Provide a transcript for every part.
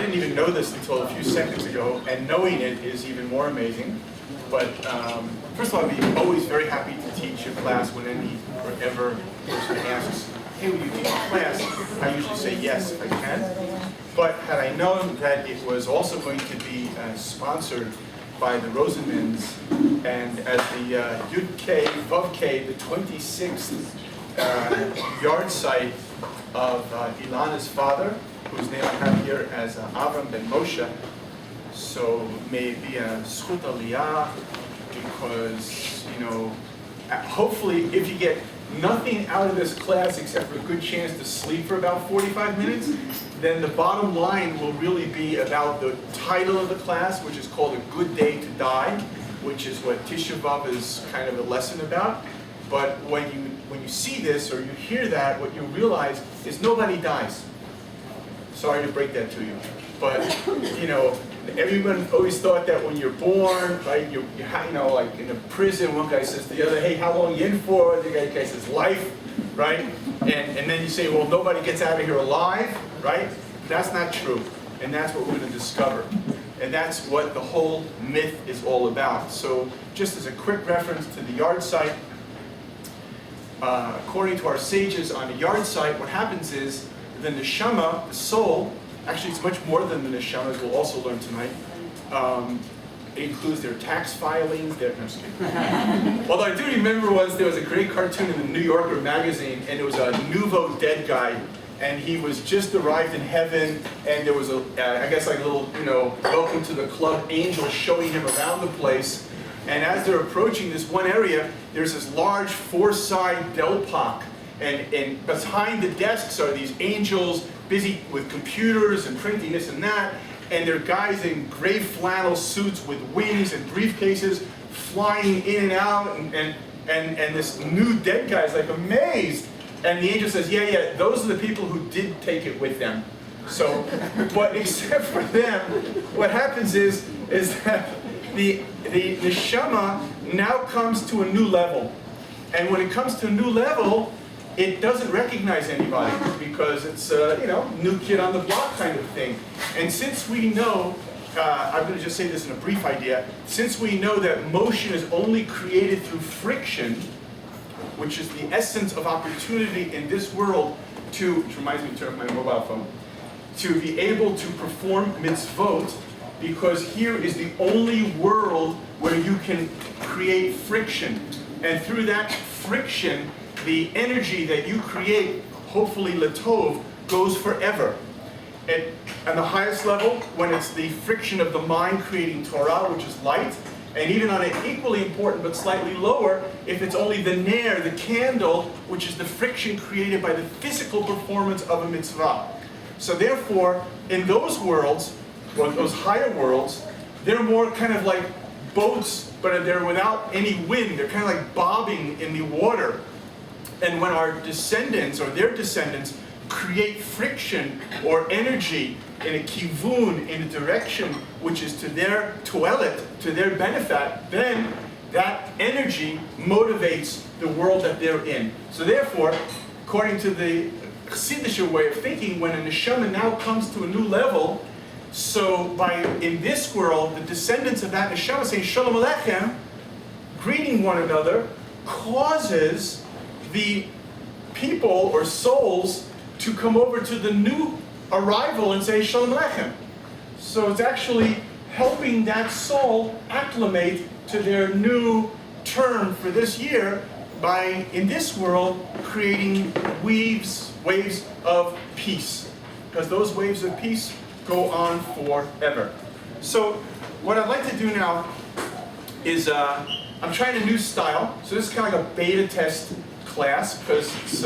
didn't even know this until a few seconds ago, and knowing it is even more amazing. But first of all, I'd be always very happy to teach a class when any or ever person asks, hey, will you teach a class? I usually say yes if I can. But had I known that it was also going to be sponsored by the Rosenmans, and as the Yud K, Vav K, the 26th yard site of Ilana's father, whose name I have here as Avram ben Moshe. So may it be a zchut aliyah, because, you know, hopefully if you get nothing out of this class except for a good chance to sleep for about 45 minutes, then the bottom line will really be about the title of the class, which is called A Good Day to Die, which is what Tisha B'Av is kind of a lesson about. But when you see this or you hear that, what you realize is nobody dies. Sorry to break that to you, but you know, everyone always thought that when you're born, right? You know, like in a prison, one guy says to the other, "Hey, how long you in for?" The guy says, "Life," right? And then you say, "Well, nobody gets out of here alive," right? That's not true, and that's what we're going to discover, and that's what the whole myth is all about. So, just as a quick reference to the yard site. According to our sages on the yard site, what happens is the neshama, the soul, actually it's much more than the neshama, as we'll also learn tonight. It includes their tax filings, no, I'm just kidding. Although I do remember there was a great cartoon in the New Yorker magazine, and it was a nouveau dead guy, and he was just arrived in heaven, and there was I guess like a little, you know, welcome to the club angel showing him around the place. And as they're approaching this one area, there's this large four-side delpak, and behind the desks are these angels busy with computers and printing this and that, and there are guys in gray flannel suits with wings and briefcases flying in and out, and this new dead guy is like amazed, and the angel says, yeah, those are the people who did take it with them. So, but except for them, what happens is that the neshama now comes to a new level. And when it comes to a new level, it doesn't recognize anybody because it's you know, new kid on the block kind of thing. And since we know, I'm going to just say this in a brief idea, since we know that motion is only created through friction, which is the essence of opportunity in this world which reminds me to turn off my mobile phone, to be able to perform mitzvot, because here is the only world where you can create friction. And through that friction, the energy that you create, hopefully latov, goes forever. At the highest level, when it's the friction of the mind creating Torah, which is light, and even on an equally important but slightly lower, if it's only the ner, the candle, which is the friction created by the physical performance of a mitzvah. So therefore, in those worlds, or those higher worlds, they're more kind of like boats, but they're without any wind. They're kind of like bobbing in the water. And when our descendants, or their descendants, create friction or energy in a kivun, in a direction which is to their toilet, to their benefit, then that energy motivates the world that they're in. So therefore, according to the Chassidish way of thinking, when a neshama now comes to a new level, so in this world, the descendants of that neshama saying Shalom Aleichem, greeting one another, causes the people or souls to come over to the new arrival and say Shalom Aleichem. So it's actually helping that soul acclimate to their new term for this year by, in this world, creating waves of peace. Because those waves of peace go on forever. So what I'd like to do now is I'm trying a new style. So this is kind of like a beta test class because it's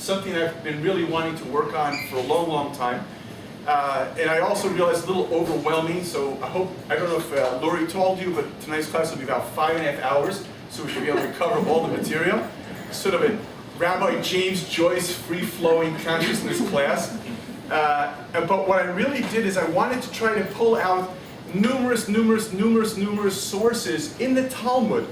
something I've been really wanting to work on for a long, long time. And I also realized it's a little overwhelming, so I don't know if Lori told you, but tonight's class will be about 5.5 hours, so we should be able to cover all the material. Sort of a Rabbi James Joyce free-flowing consciousness class. But what I really did is I wanted to try to pull out numerous sources in the Talmud,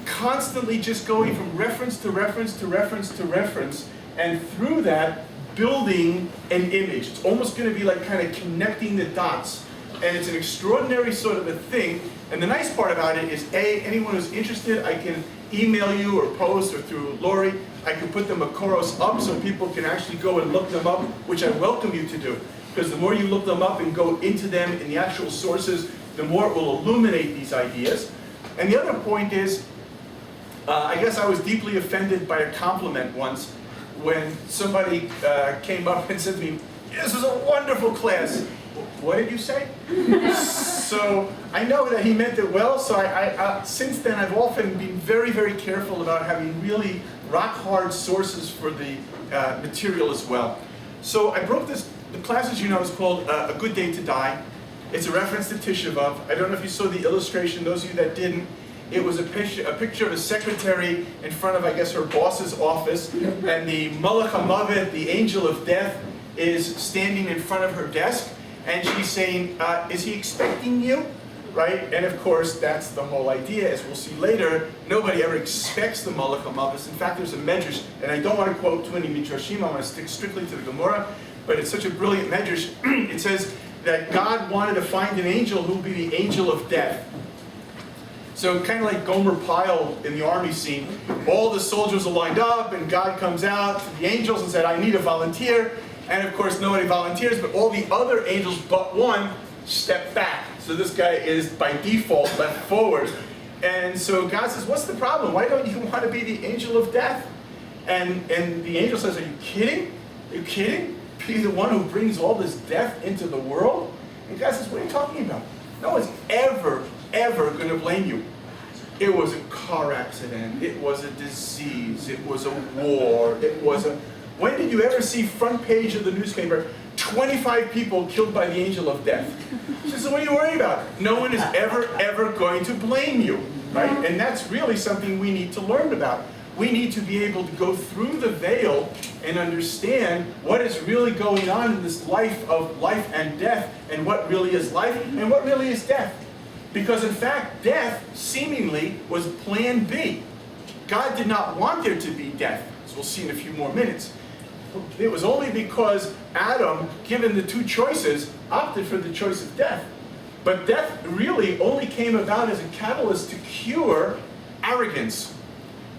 constantly just going from reference to reference to reference to reference, and through that building an image. It's almost going to be like kind of connecting the dots. And it's an extraordinary sort of a thing. And the nice part about it is, anyone who's interested, I can email you or post, or through Lori, I can put the Makoros up so people can actually go and look them up, which I welcome you to do. Because the more you look them up and go into them in the actual sources, the more it will illuminate these ideas. And the other point is, I guess I was deeply offended by a compliment once when somebody came up and said to me, "This was a wonderful class." What did you say? So I know that he meant it well, so since then I've often been very, very careful about having really rock-hard sources for the material as well. So I broke this, the class, as you know, is called A Good Day to Die. It's a reference to Tisha B'Av. I don't know if you saw the illustration, those of you that didn't. It was a picture of a secretary in front of, I guess, her boss's office, and the Malach HaMavet, the angel of death, is standing in front of her desk. And she's saying, is he expecting you? Right? And of course, that's the whole idea. As we'll see later, nobody ever expects the Malach HaMavet. In fact, there's a medrash, and I don't want to quote too many midrashim, I want to stick strictly to the Gemara, but it's such a brilliant medrash. It says that God wanted to find an angel who would be the angel of death. So kind of like Gomer Pyle in the army scene, all the soldiers are lined up, and God comes out to the angels and said, "I need a volunteer." And of course, nobody volunteers, but all the other angels but one step back. So this guy is, by default, left forward. And so God says, "What's the problem? Why don't you want to be the angel of death?" And the angel says, "Are you kidding? Are you kidding? Be the one who brings all this death into the world?" And God says, "What are you talking about? No one's ever going to blame you. It was a car accident. It was a disease. It was a war. It was a..." When did you ever see front page of the newspaper, 25 people killed by the angel of death? She says, "What are you worried about? No one is ever going to blame you," right? And that's really something we need to learn about. We need to be able to go through the veil and understand what is really going on in this life of life and death, and what really is life and what really is death. Because in fact, death seemingly was plan B. God did not want there to be death, as we'll see in a few more minutes. It was only because Adam, given the two choices, opted for the choice of death. But death really only came about as a catalyst to cure arrogance.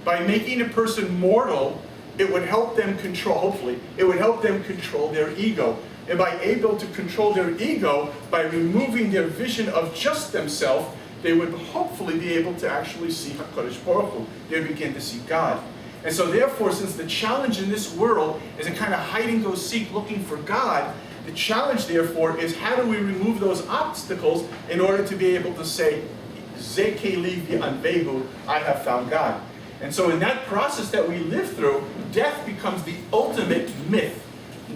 By making a person mortal, it would help them control, hopefully, it would help them control their ego. And by able to control their ego, by removing their vision of just themselves, they would hopefully be able to actually see HaKadosh Baruch Hu. They would begin to see God. And so therefore, since the challenge in this world is a kind of hide-and-go-seek looking for God, the challenge therefore is, how do we remove those obstacles in order to be able to say, Ze keli v'anvehu, I have found God. And so in that process that we live through, death becomes the ultimate myth.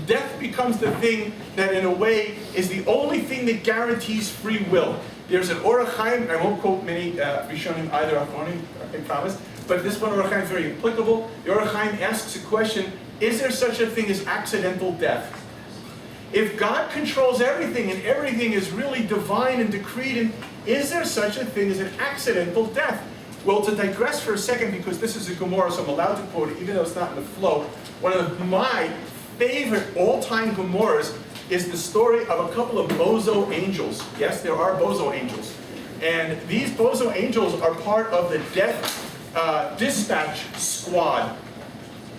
Death becomes the thing that in a way is the only thing that guarantees free will. There's an Orach Chaim, I won't quote many Rishonim either, I promise, but this one Orach Chaim is very applicable. The Orach Chaim asks a question, is there such a thing as accidental death? If God controls everything and everything is really divine and decreed, and is there such a thing as an accidental death? Well, to digress for a second, because this is a Gemara, so I'm allowed to quote it, even though it's not in the flow. One of my favorite all-time Gemaras is the story of a couple of bozo angels. Yes, there are bozo angels. And these bozo angels are part of the death dispatch squad.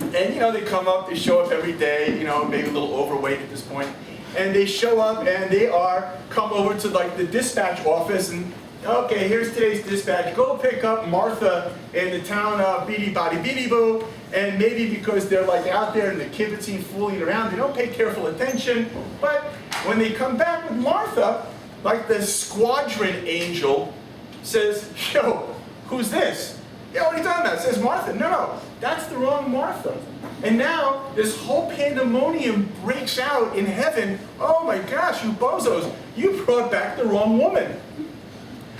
And, you know, they come up, they show up every day, you know, maybe a little overweight at this point. And they show up and they come over to like the dispatch office and, okay, here's today's dispatch. Go pick up Martha in the town of Bidi Badi Bidi Boo. And maybe because they're like out there in the kibbutzim fooling around, they don't pay careful attention. But when they come back with Martha, like the squadron angel says, yo, who's this? Yeah, what are you talking about? It says Martha. No, that's the wrong Martha. And now this whole pandemonium breaks out in heaven. Oh my gosh, you bozos, you brought back the wrong woman.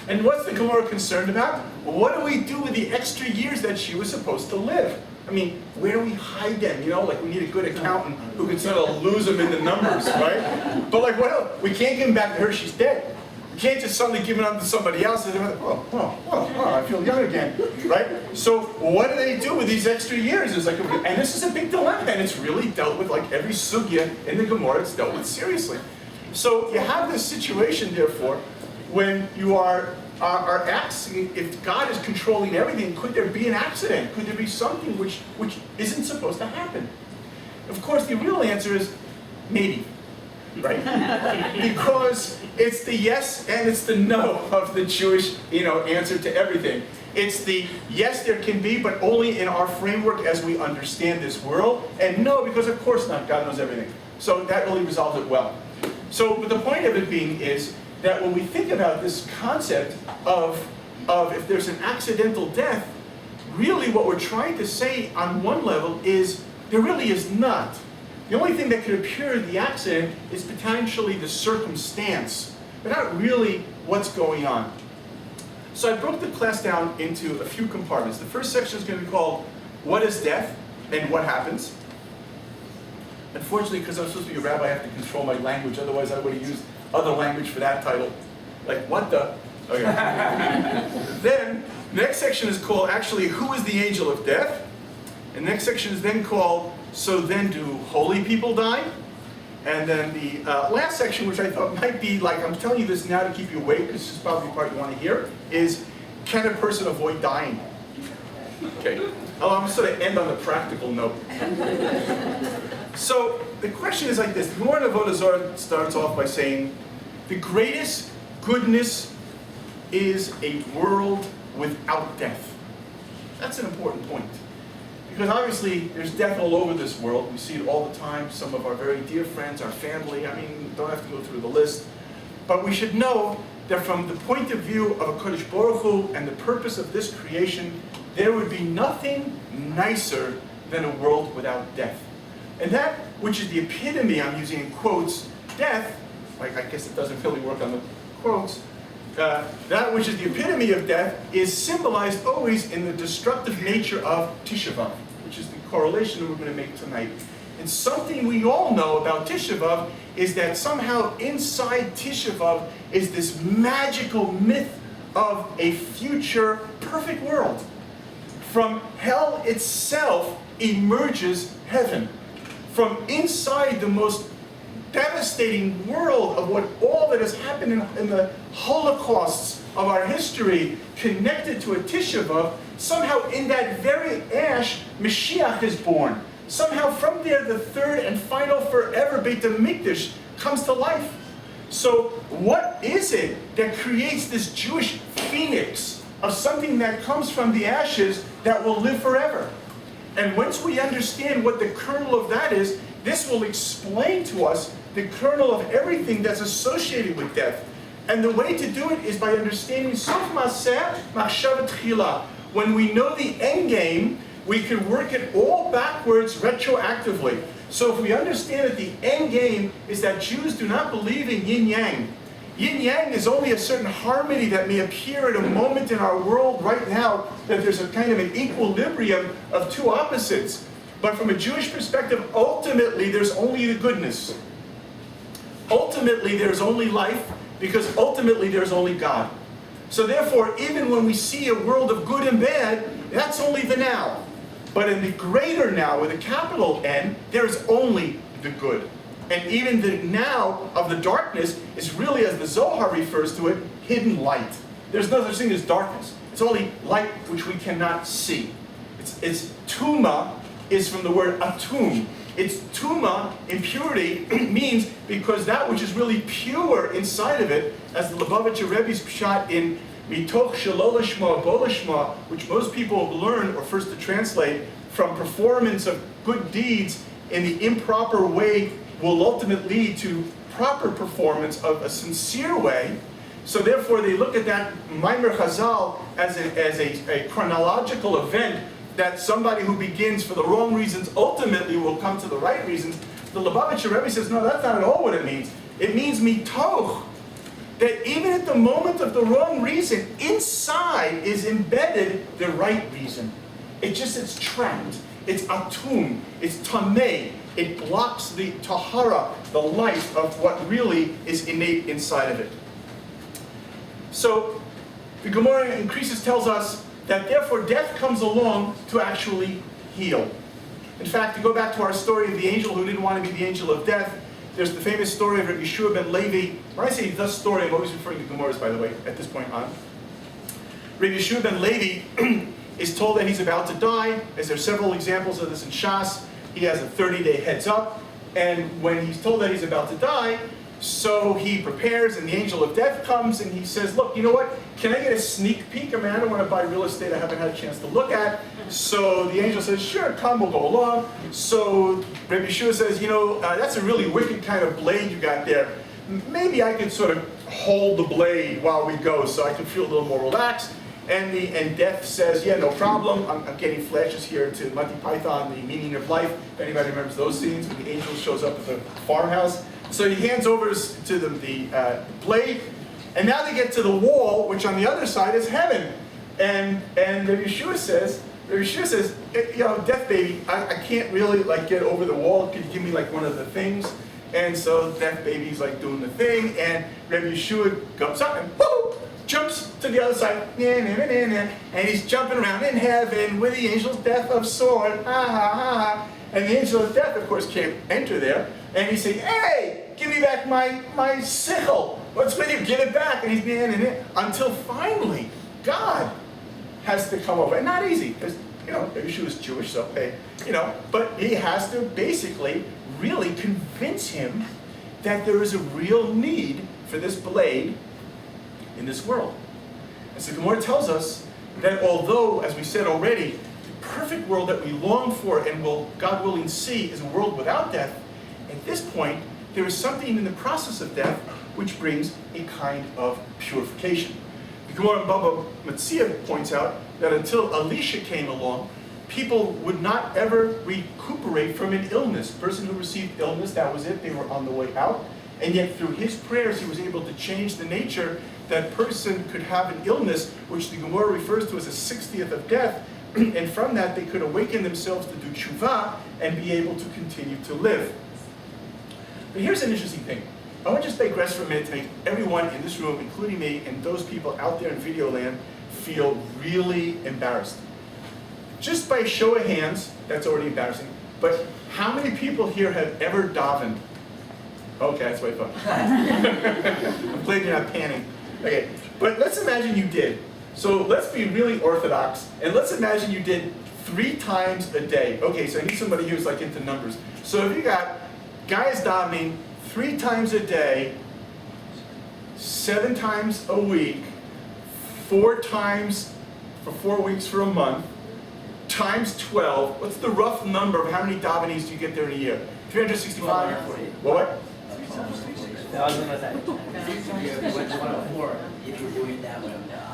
And what's the Gemara concerned about? Well, what do we do with the extra years that she was supposed to live? I mean, where do we hide them? You know, like we need a good accountant who can sort of lose them in the numbers, right? But like, what else? We can't give them back to her, she's dead. You can't just suddenly give it up to somebody else and they're like, I feel young again, right? So what do they do with these extra years? It's like, and this is a big dilemma, and it's really dealt with like every sugya in the Gemara. It's dealt with seriously. So you have this situation, therefore, when you are asking if God is controlling everything. Could there be an accident? Could there be something which isn't supposed to happen? Of course, the real answer is maybe. Right? Because it's the yes and it's the no of the Jewish, answer to everything. It's the yes, there can be, but only in our framework as we understand this world, and no, because of course not. God knows everything. So that really resolves it well. So, but the point of it being is that when we think about this concept of if there's an accidental death, really what we're trying to say on one level is there really is not. The only thing that could appear in the accident is potentially the circumstance, but not really what's going on. So I broke the class down into a few compartments. The first section is going to be called What is Death and What Happens? Unfortunately, because I'm supposed to be a rabbi, I have to control my language, otherwise I would have used other language for that title. Like, what the? Okay. Then, the next section is called, actually, Who is the Angel of Death? And the next section is then called, So then do holy people die? And then the last section, which I thought might be like, I'm telling you this now to keep you awake, because this is probably the part you want to hear, is, can a person avoid dying? Okay. I'm just going to end on the practical note. So the question is like this. The Gemara in Avodah Zarah starts off by saying, the greatest goodness is a world without death. That's an important point. Because obviously, there's death all over this world. We see it all the time. Some of our very dear friends, our family. I mean, don't have to go through the list. But we should know that from the point of view of a Kodesh Baruch Hu and the purpose of this creation, there would be nothing nicer than a world without death. And that, which is the epitome, I'm using in quotes, death, like I guess it doesn't really work on the quotes, that which is the epitome of death is symbolized always in the destructive nature of Tisha B'Av, which is the correlation that we're going to make tonight. And something we all know about Tisha B'Av is that somehow inside Tisha B'Av is this magical myth of a future perfect world. From hell itself emerges heaven. From inside the most devastating world of what all that has happened in the holocausts of our history connected to a Tisha B'Av, somehow in that very ash, Mashiach is born. Somehow from there, the third and final forever Beit HaMikdash comes to life. So what is it that creates this Jewish phoenix of something that comes from the ashes that will live forever? And once we understand what the kernel of that is, this will explain to us the kernel of everything that's associated with death. And the way to do it is by understanding Sof Maseh Machshavat Tchila. When we know the end game, we can work it all backwards retroactively. So if we understand that the end game is that Jews do not believe in yin-yang. Yin-yang is only a certain harmony that may appear at a moment in our world right now, that there's a kind of an equilibrium of two opposites. But from a Jewish perspective, ultimately there's only the goodness. Ultimately there's only life, because ultimately there's only God. So therefore, even when we see a world of good and bad, that's only the now. But in the greater now, with a capital N, there's only the good. And even the now of the darkness is really, as the Zohar refers to it, hidden light. There's no such thing as darkness. It's only light which we cannot see. It's tuma is from the word atum. It's tuma, impurity, means because that which is really pure inside of it, as the Lubavitcher Rebbe's pshat in Mitoch Shelo Lishma Bo Lishma, which most people learn, or first to translate, from performance of good deeds in the improper way will ultimately lead to proper performance of a sincere way. So therefore they look at that Maimer Chazal as a chronological event, that somebody who begins for the wrong reasons ultimately will come to the right reasons. The Lubavitcher Rebbe says, no, that's not at all what it means. It means mitoch, that even at the moment of the wrong reason, inside is embedded the right reason. It's trapped. It's atum. It's tameh. It blocks the tahara, the life of what really is innate inside of it. So the Gemara in Krisis tells us that therefore death comes along to actually heal. In fact, to go back to our story of the angel who didn't want to be the angel of death, there's the famous story of Rabbi Yeshua ben Levi. When I say the story, I'm always referring to Gemaras, by the way, at this point on. Rabbi Yeshua ben Levi is told that he's about to die, as there are several examples of this in Shas. He has a 30-day heads up, and when he's told that he's about to die, so he prepares, and the angel of death comes, and he says, look, you know what, can I get a sneak peek? I mean, I don't want to buy real estate I haven't had a chance to look at. So the angel says, sure, come, we'll go along. So Rabbi Yeshua says, you know, that's a really wicked kind of blade you got there. Maybe I could sort of hold the blade while we go so I can feel a little more relaxed. And death says, yeah, no problem. I'm getting flashes here to Monty Python, The Meaning of Life. If anybody remembers those scenes when the angel shows up at the farmhouse. So he hands over to them the blade, and now they get to the wall, which on the other side is heaven. And Rabbi Yeshua says, you know, death baby, I can't really like get over the wall. Could you give me like one of the things? And so death baby's like doing the thing, and Rabbi Yeshua goes up and whoo, jumps to the other side, and he's jumping around in heaven with the angel's death of sword, and the angel of death, of course, can't enter there. And he's saying, hey, give me back my sickle. What's with you? Give it back. And he's until finally, God has to come over. And not easy, because, you know, maybe she was Jewish, so, hey, you know, but he has to basically really convince him that there is a real need for this blade in this world. And so Gemara tells us that although, as we said already, the perfect world that we long for and will, God willing, see is a world without death, at this point, there is something in the process of death which brings a kind of purification. The Gemara in Baba Metzia points out that until Elisha came along, people would not ever recuperate from an illness. The person who received illness, that was it, they were on the way out. And yet through his prayers, he was able to change the nature. That person could have an illness, which the Gemara refers to as a 60th of death, and from that they could awaken themselves to do tshuva and be able to continue to live. But here's an interesting thing. I want to just digress for a minute to make everyone in this room, including me, and those people out there in video land, feel really embarrassed. Just by show of hands, that's already embarrassing, but how many people here have ever davened? Okay, that's way fun. I'm glad you're not panning. Okay, but let's imagine you did. So let's be really orthodox, and let's imagine you did 3 times a day. Okay, so I need somebody who's like into numbers. So if you got guys davening 3 times a day, 7 times a week, 4 times for 4 weeks for a month, times 12, what's the rough number of how many davenings do you get there in a year? 365? What?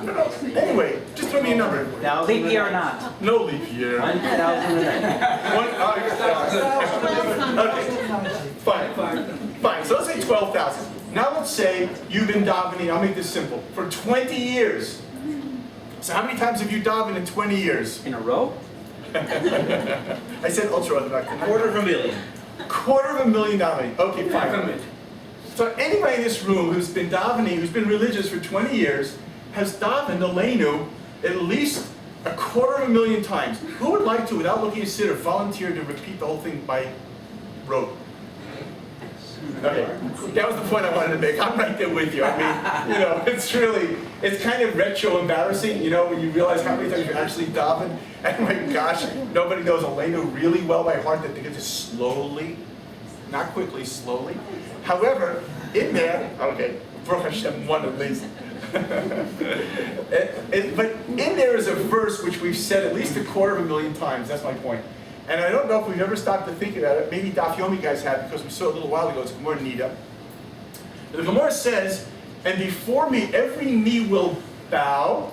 No. Anyway, just throw me a number. Now, leap year or not? No leap year. 1,000 a day. Okay, fine. So let's say 12,000. Now let's say you've been davening, I'll make this simple, for 20 years. So how many times have you davened in 20 years? In a row? I said ultra-orthodox. $250,000. $250,000 davening. Okay, fine. So anybody in this room who's been davening, who's been religious for 20 years, has davened Aleinu at least 250,000 times. Who would like to, without looking at Siddur, volunteer to repeat the whole thing by rote? Okay, that was the point I wanted to make. I'm right there with you. I mean, you know, it's kind of retro embarrassing, you know, when you realize how many times you actually daven. And my gosh, nobody knows Aleinu really well by heart, that they get to slowly, not quickly, slowly. However, in there, okay, Baruch Hashem, one at least. But in there is a verse which we've said at least 250,000 times. That's my point. And I don't know if we've ever stopped to think about it. Maybe Daf Yomi guys have, because we saw it a little while ago. It's Gemara Nida. The Gemara says, and before me every knee will bow,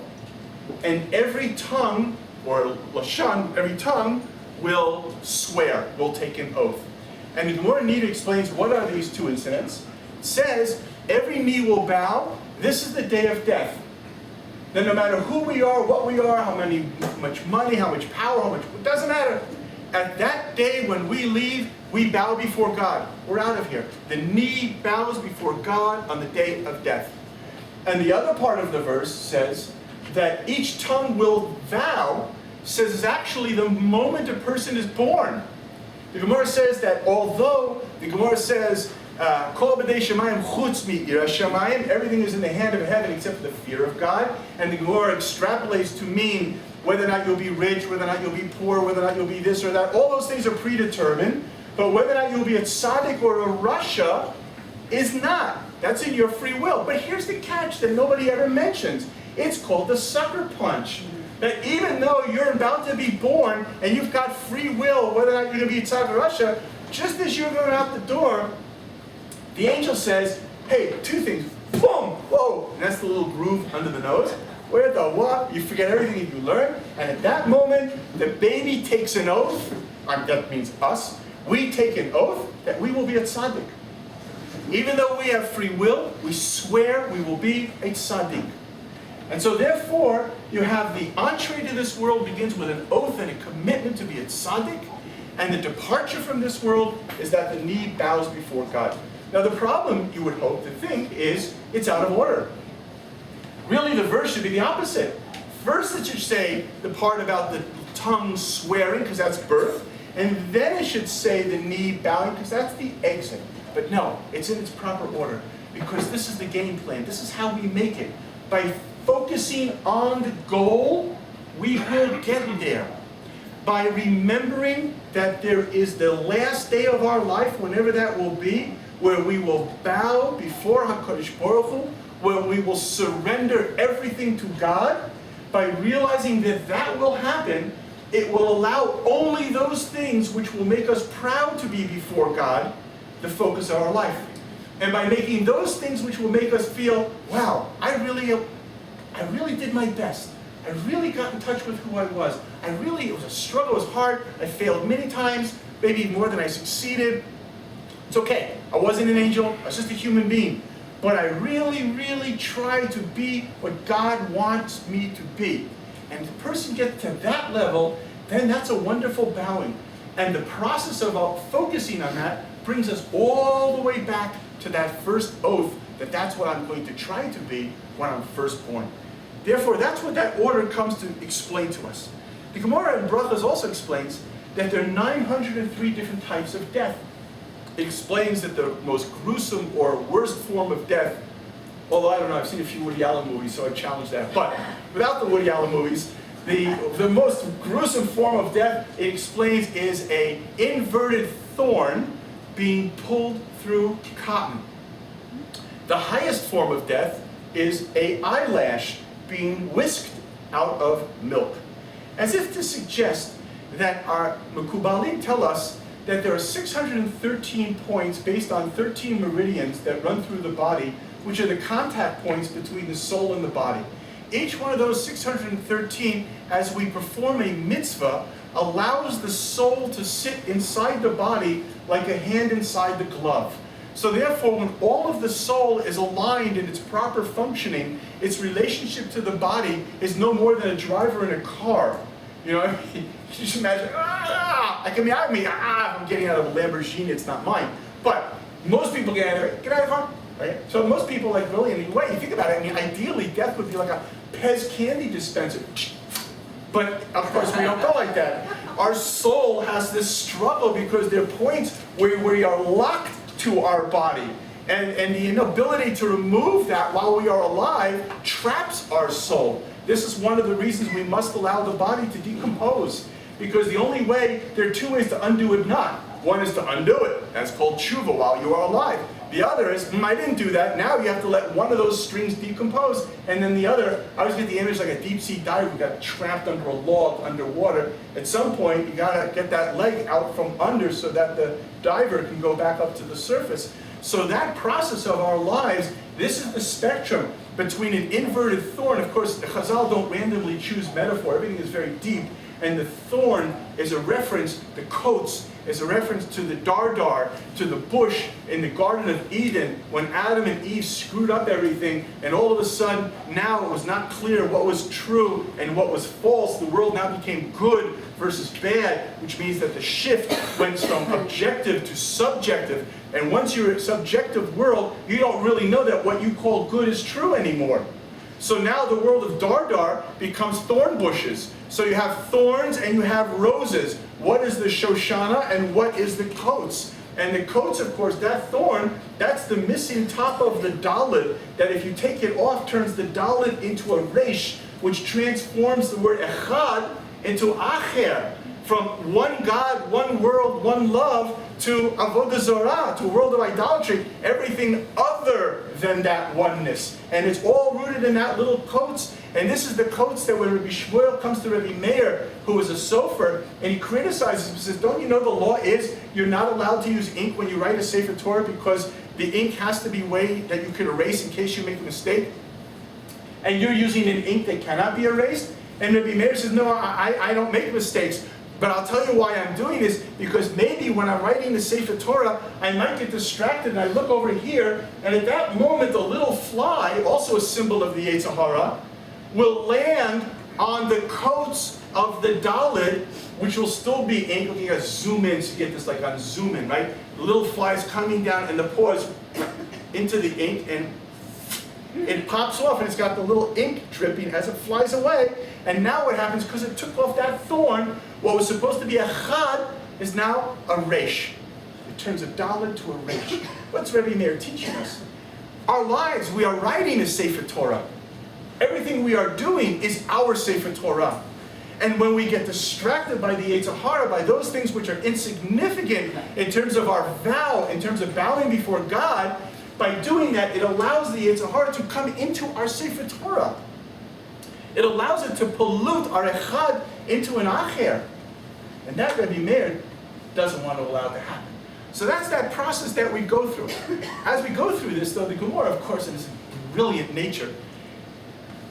and every tongue, or Lashon, every tongue will swear, will take an oath. And the Gemara Nida explains what are these 2 incidents. It says, every knee will bow. This is the day of death. Then no matter who we are, what we are, how much money, how much power, it doesn't matter. At that day when we leave, we bow before God. We're out of here. The knee bows before God on the day of death. And the other part of the verse says that each tongue will vow, says is actually the moment a person is born. The Gemara says that although, the Gemara says, Kol b'dei shamayim chutz mi'ira shamayim, everything is in the hand of heaven except for the fear of God. And the Gemara extrapolates to mean whether or not you'll be rich, whether or not you'll be poor, whether or not you'll be this or that. All those things are predetermined. But whether or not you'll be a tzaddik or a rasha is not. That's in your free will. But here's the catch that nobody ever mentions. It's called the sucker punch. That even though you're about to be born and you've got free will, whether or not you're going to be a tzaddik or rasha, just as you're going out the door, the angel says, hey, two things. Boom! Whoa! And that's the little groove under the nose. Where the what? You forget everything that you learned. And at that moment, the baby takes an oath. That means us. We take an oath that we will be a tzaddik. Even though we have free will, we swear we will be a tzaddik. And so therefore, you have the entree to this world begins with an oath and a commitment to be a tzaddik. And the departure from this world is that the knee bows before God. Now the problem, you would hope to think, is it's out of order. Really, the verse should be the opposite. First, it should say the part about the tongue swearing, because that's birth. And then it should say the knee bowing, because that's the exit. But no, it's in its proper order. Because this is the game plan. This is how we make it. By focusing on the goal, we will get there. By remembering that there is the last day of our life, whenever that will be, where we will bow before HaKadosh Baruch Hu, where we will surrender everything to God. By realizing that that will happen, it will allow only those things which will make us proud to be before God the focus of our life. And by making those things which will make us feel, wow, I really did my best. I really got in touch with who I was. It was a struggle, it was hard. I failed many times, maybe more than I succeeded. It's okay. I wasn't an angel. I was just a human being. But I really, really tried to be what God wants me to be. And if the person gets to that level, then that's a wonderful bowing. And the process of focusing on that brings us all the way back to that first oath that that's what I'm going to try to be when I'm first born. Therefore, that's what that order comes to explain to us. The Gemara in Brachos also explains that there are 903 different types of death. It explains that the most gruesome or worst form of death, although I don't know, I've seen a few Woody Allen movies, so I challenge that. But without the Woody Allen movies, the most gruesome form of death, it explains, is an inverted thorn being pulled through cotton. The highest form of death is an eyelash being whisked out of milk. As if to suggest that our Mekubalim tell us that there are 613 points based on 13 meridians that run through the body, which are the contact points between the soul and the body. Each one of those 613, as we perform a mitzvah, allows the soul to sit inside the body like a hand inside the glove. So therefore, when all of the soul is aligned in its proper functioning, its relationship to the body is no more than a driver in a car. You know, you just imagine, I'm getting out of a Lamborghini, it's not mine. But most people get out of the car, right? So most people, like, really, in a way, you think about it, I mean, ideally, death would be like a Pez candy dispenser. But, of course, we don't go like that. Our soul has this struggle because there are points where we are locked to our body. And the inability to remove that while we are alive traps our soul. This is one of the reasons we must allow the body to decompose. Because the only way, there are two ways to undo a knot. One is to undo it. That's called tshuva while you are alive. The other is, I didn't do that. Now you have to let one of those strings decompose. And then the other, I always get the image like a deep sea diver who got trapped under a log underwater. At some point, you gotta get that leg out from under so that the diver can go back up to the surface. So that process of our lives, this is the spectrum between an inverted thorn. Of course, the Chazal don't randomly choose metaphor. Everything is very deep. And the thorn is a reference, the coats is a reference to the dardar, to the bush in the Garden of Eden when Adam and Eve screwed up everything, and all of a sudden now it was not clear what was true and what was false. The world now became good versus bad, which means that the shift went from objective to subjective. And once you're in a subjective world, you don't really know that what you call good is true anymore. So now the world of Dardar becomes thorn bushes. So you have thorns and you have roses. What is the Shoshana and what is the coats? And the coats, of course, that thorn, that's the missing top of the Dalet, that if you take it off, turns the Dalet into a Resh, which transforms the word Echad into Acher, from one God, one world, one love, to Avodah Zorah, to a world of idolatry, everything other than that oneness. And it's all rooted in that little coats. And this is the coats that when Rabbi Shmuel comes to Rabbi Meir, who is a sofer, and he criticizes him, he says, don't you know the law is you're not allowed to use ink when you write a Sefer Torah because the ink has to be way that you can erase in case you make a mistake? And you're using an ink that cannot be erased? And Rabbi Meir says, no, I don't make mistakes. But I'll tell you why I'm doing this, because maybe when I'm writing the Sefer Torah, I might get distracted and I look over here, and at that moment the little fly, also a symbol of the Yetzer Hara, will land on the coats of the Dalet, which will still be ink. Okay, you gotta zoom in so you get this like on zoom in, right? The little fly is coming down and the paws into the ink, and it pops off and it's got the little ink dripping as it flies away. And now what happens, because it took off that thorn, what was supposed to be a chad is now a resh. It turns a dalet to a resh. What's Rabbi Meir teaching us? Our lives, we are writing a Sefer Torah. Everything we are doing is our Sefer Torah. And when we get distracted by the Yetzer Hara, by those things which are insignificant in terms of our vow, in terms of bowing before God, by doing that, it allows the Yetzer Hara to come into our Sefer Torah. It allows it to pollute our echad into an acher. And that Rabbi Meir doesn't want to allow to happen. So that's that process that we go through. As we go through this, though, the Gemara, of course, in its brilliant nature,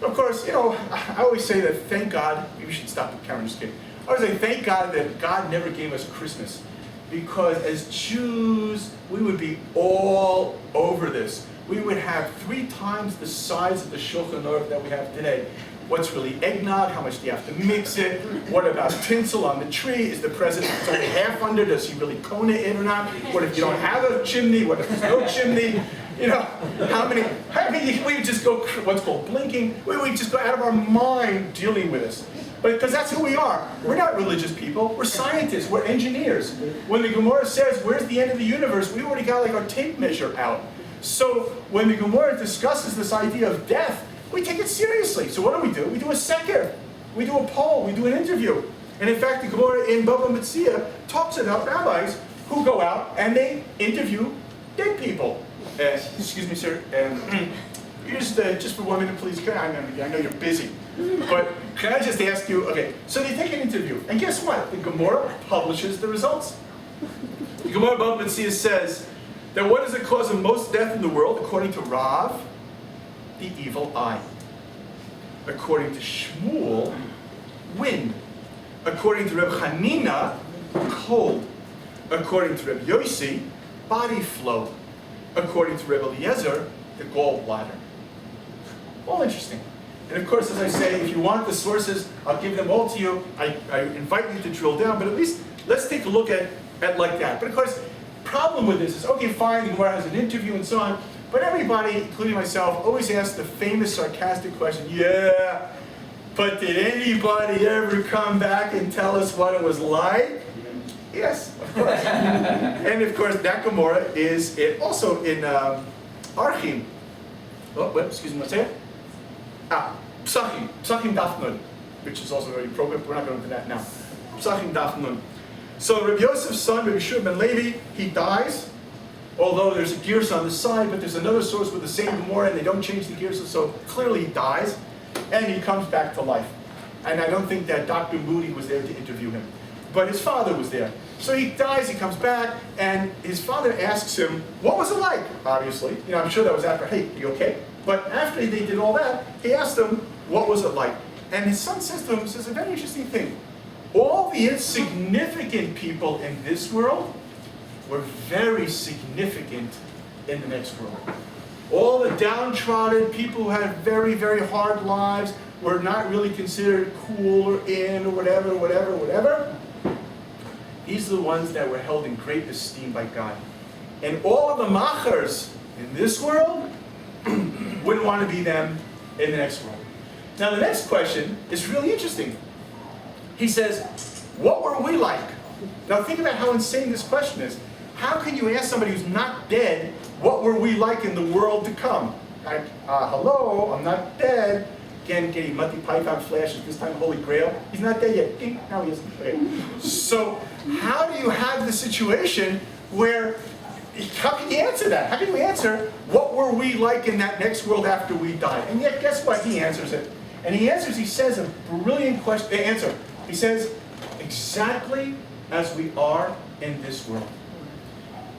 of course, you know, I always say that thank God, maybe we should stop the camera, just kidding. I always say thank God that God never gave us Christmas. Because as Jews, we would be all over this. We would have 3 times the size of the Shulchan Aruch that we have today. What's really eggnog? How much do you have to mix it? What about tinsel on the tree? Is the present it's only half under? Does he really cone it in or not? What if you don't have a chimney? What if there's no chimney? You know, how many we would just go, what's called blinking. We would just go out of our mind dealing with this. But because that's who we are. We're not religious people. We're scientists. We're engineers. When the Gemara says, where's the end of the universe? We already got like our tape measure out. So when the Gemara discusses this idea of death, we take it seriously. So what do? We do a seker. We do a poll. We do an interview. And in fact, the Gemara in Bava Metzia talks about rabbis who go out and they interview dead people. Excuse me, sir. Just for 1 minute, please. I know you're busy. But can I just ask you, okay, so they take an interview. And guess what? The Gemara publishes the results. The Gemara Bava Metzia says that what is the cause of most death in the world? According to Rav, the evil eye. According to Shmuel, wind. According to Reb Chanina, cold. According to Reb Yossi, body flow. According to Reb Eliezer, the gallbladder. All interesting. And of course, as I say, if you want the sources, I'll give them all to you. I invite you to drill down, but at least let's take a look at like that. But of course, problem with this is, okay, fine, the Gemara has an interview and so on, but everybody, including myself, always asks the famous sarcastic question, yeah, but did anybody ever come back and tell us what it was like? Yes, of course. And of course, that Gemara is also in Archim. Oh, wait, excuse me, what's that? Psachim Daf Nun, which is also very appropriate, but we're not going into that now. Psachim Daf Nun. So Rabbi Yosef's son, Rabbi Shua ben Levi, he dies, although there's a girsa on the side, but there's another source with the same Gemara, and they don't change the girsa, so clearly he dies, and he comes back to life. And I don't think that Dr. Moody was there to interview him, but his father was there. So he dies, he comes back, and his father asks him, what was it like? Obviously, you know, I'm sure that was after, hey, you okay? But after they did all that, he asked him, what was it like? And his son says to him, says a very interesting thing. all the insignificant people in this world were very significant in the next world. All the downtrodden people who had very, very hard lives were not really considered cool or in or whatever. These are the ones that were held in great esteem by God. And all of the machers in this world wouldn't want to be them in the next world. Now the next question is really interesting. He says, what were we like? Now think about how insane this question is. How can you ask somebody who's not dead, what were we like in the world to come? Like, hello, I'm not dead. Again, getting Monty Python flashes, this time Holy Grail. He's not dead yet. Ding, now he isn't. Okay. So how do you have the situation where, how can you answer that? How can you answer, what were we like in that next world after we died? And yet, guess what? He answers it. And he says a brilliant answer. He says, exactly as we are in this world.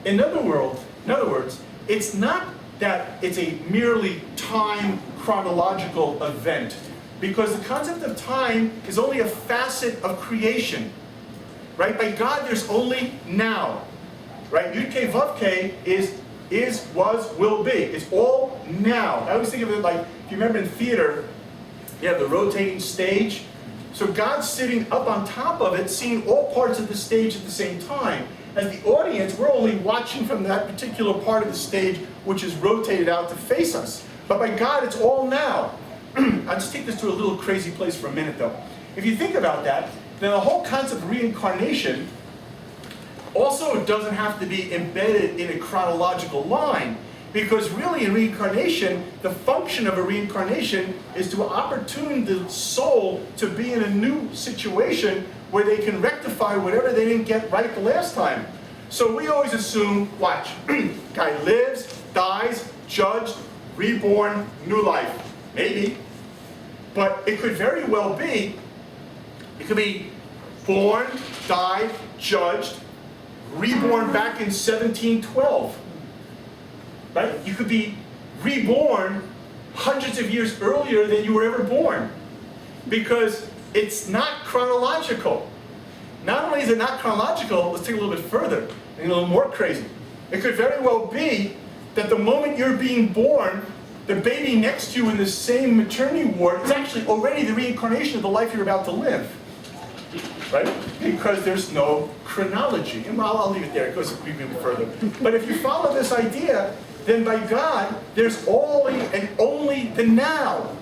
In other words, it's not that it's a merely time chronological event, because the concept of time is only a facet of creation, right? By God, there's only now, right? Yud-K, Vav-K is, was, will be. It's all now. I always think of it like, if you remember in theater, you have the rotating stage. So God's sitting up on top of it, seeing all parts of the stage at the same time. As the audience, we're only watching from that particular part of the stage which is rotated out to face us. But by God, it's all now. I'll just take this to a little crazy place for a minute, though. If you think about that, then the whole concept of reincarnation also doesn't have to be embedded in a chronological line. Because really in reincarnation, the function of a reincarnation is to opportune the soul to be in a new situation where they can rectify whatever they didn't get right the last time. So we always assume, watch, guy lives, dies, judged, reborn, new life. Maybe. But it could very well be, it could be born, died, judged, reborn back in 1712. Right? You could be reborn hundreds of years earlier than you were ever born. Because it's not chronological. Not only is it not chronological, let's take a little bit further, and a little more crazy. It could very well be that the moment you're being born, the baby next to you in the same maternity ward is actually already the reincarnation of the life you're about to live. Right? Because there's no chronology. And I'll leave it there, it goes a bit further. But if you follow this idea, then by God, there's only and only the now.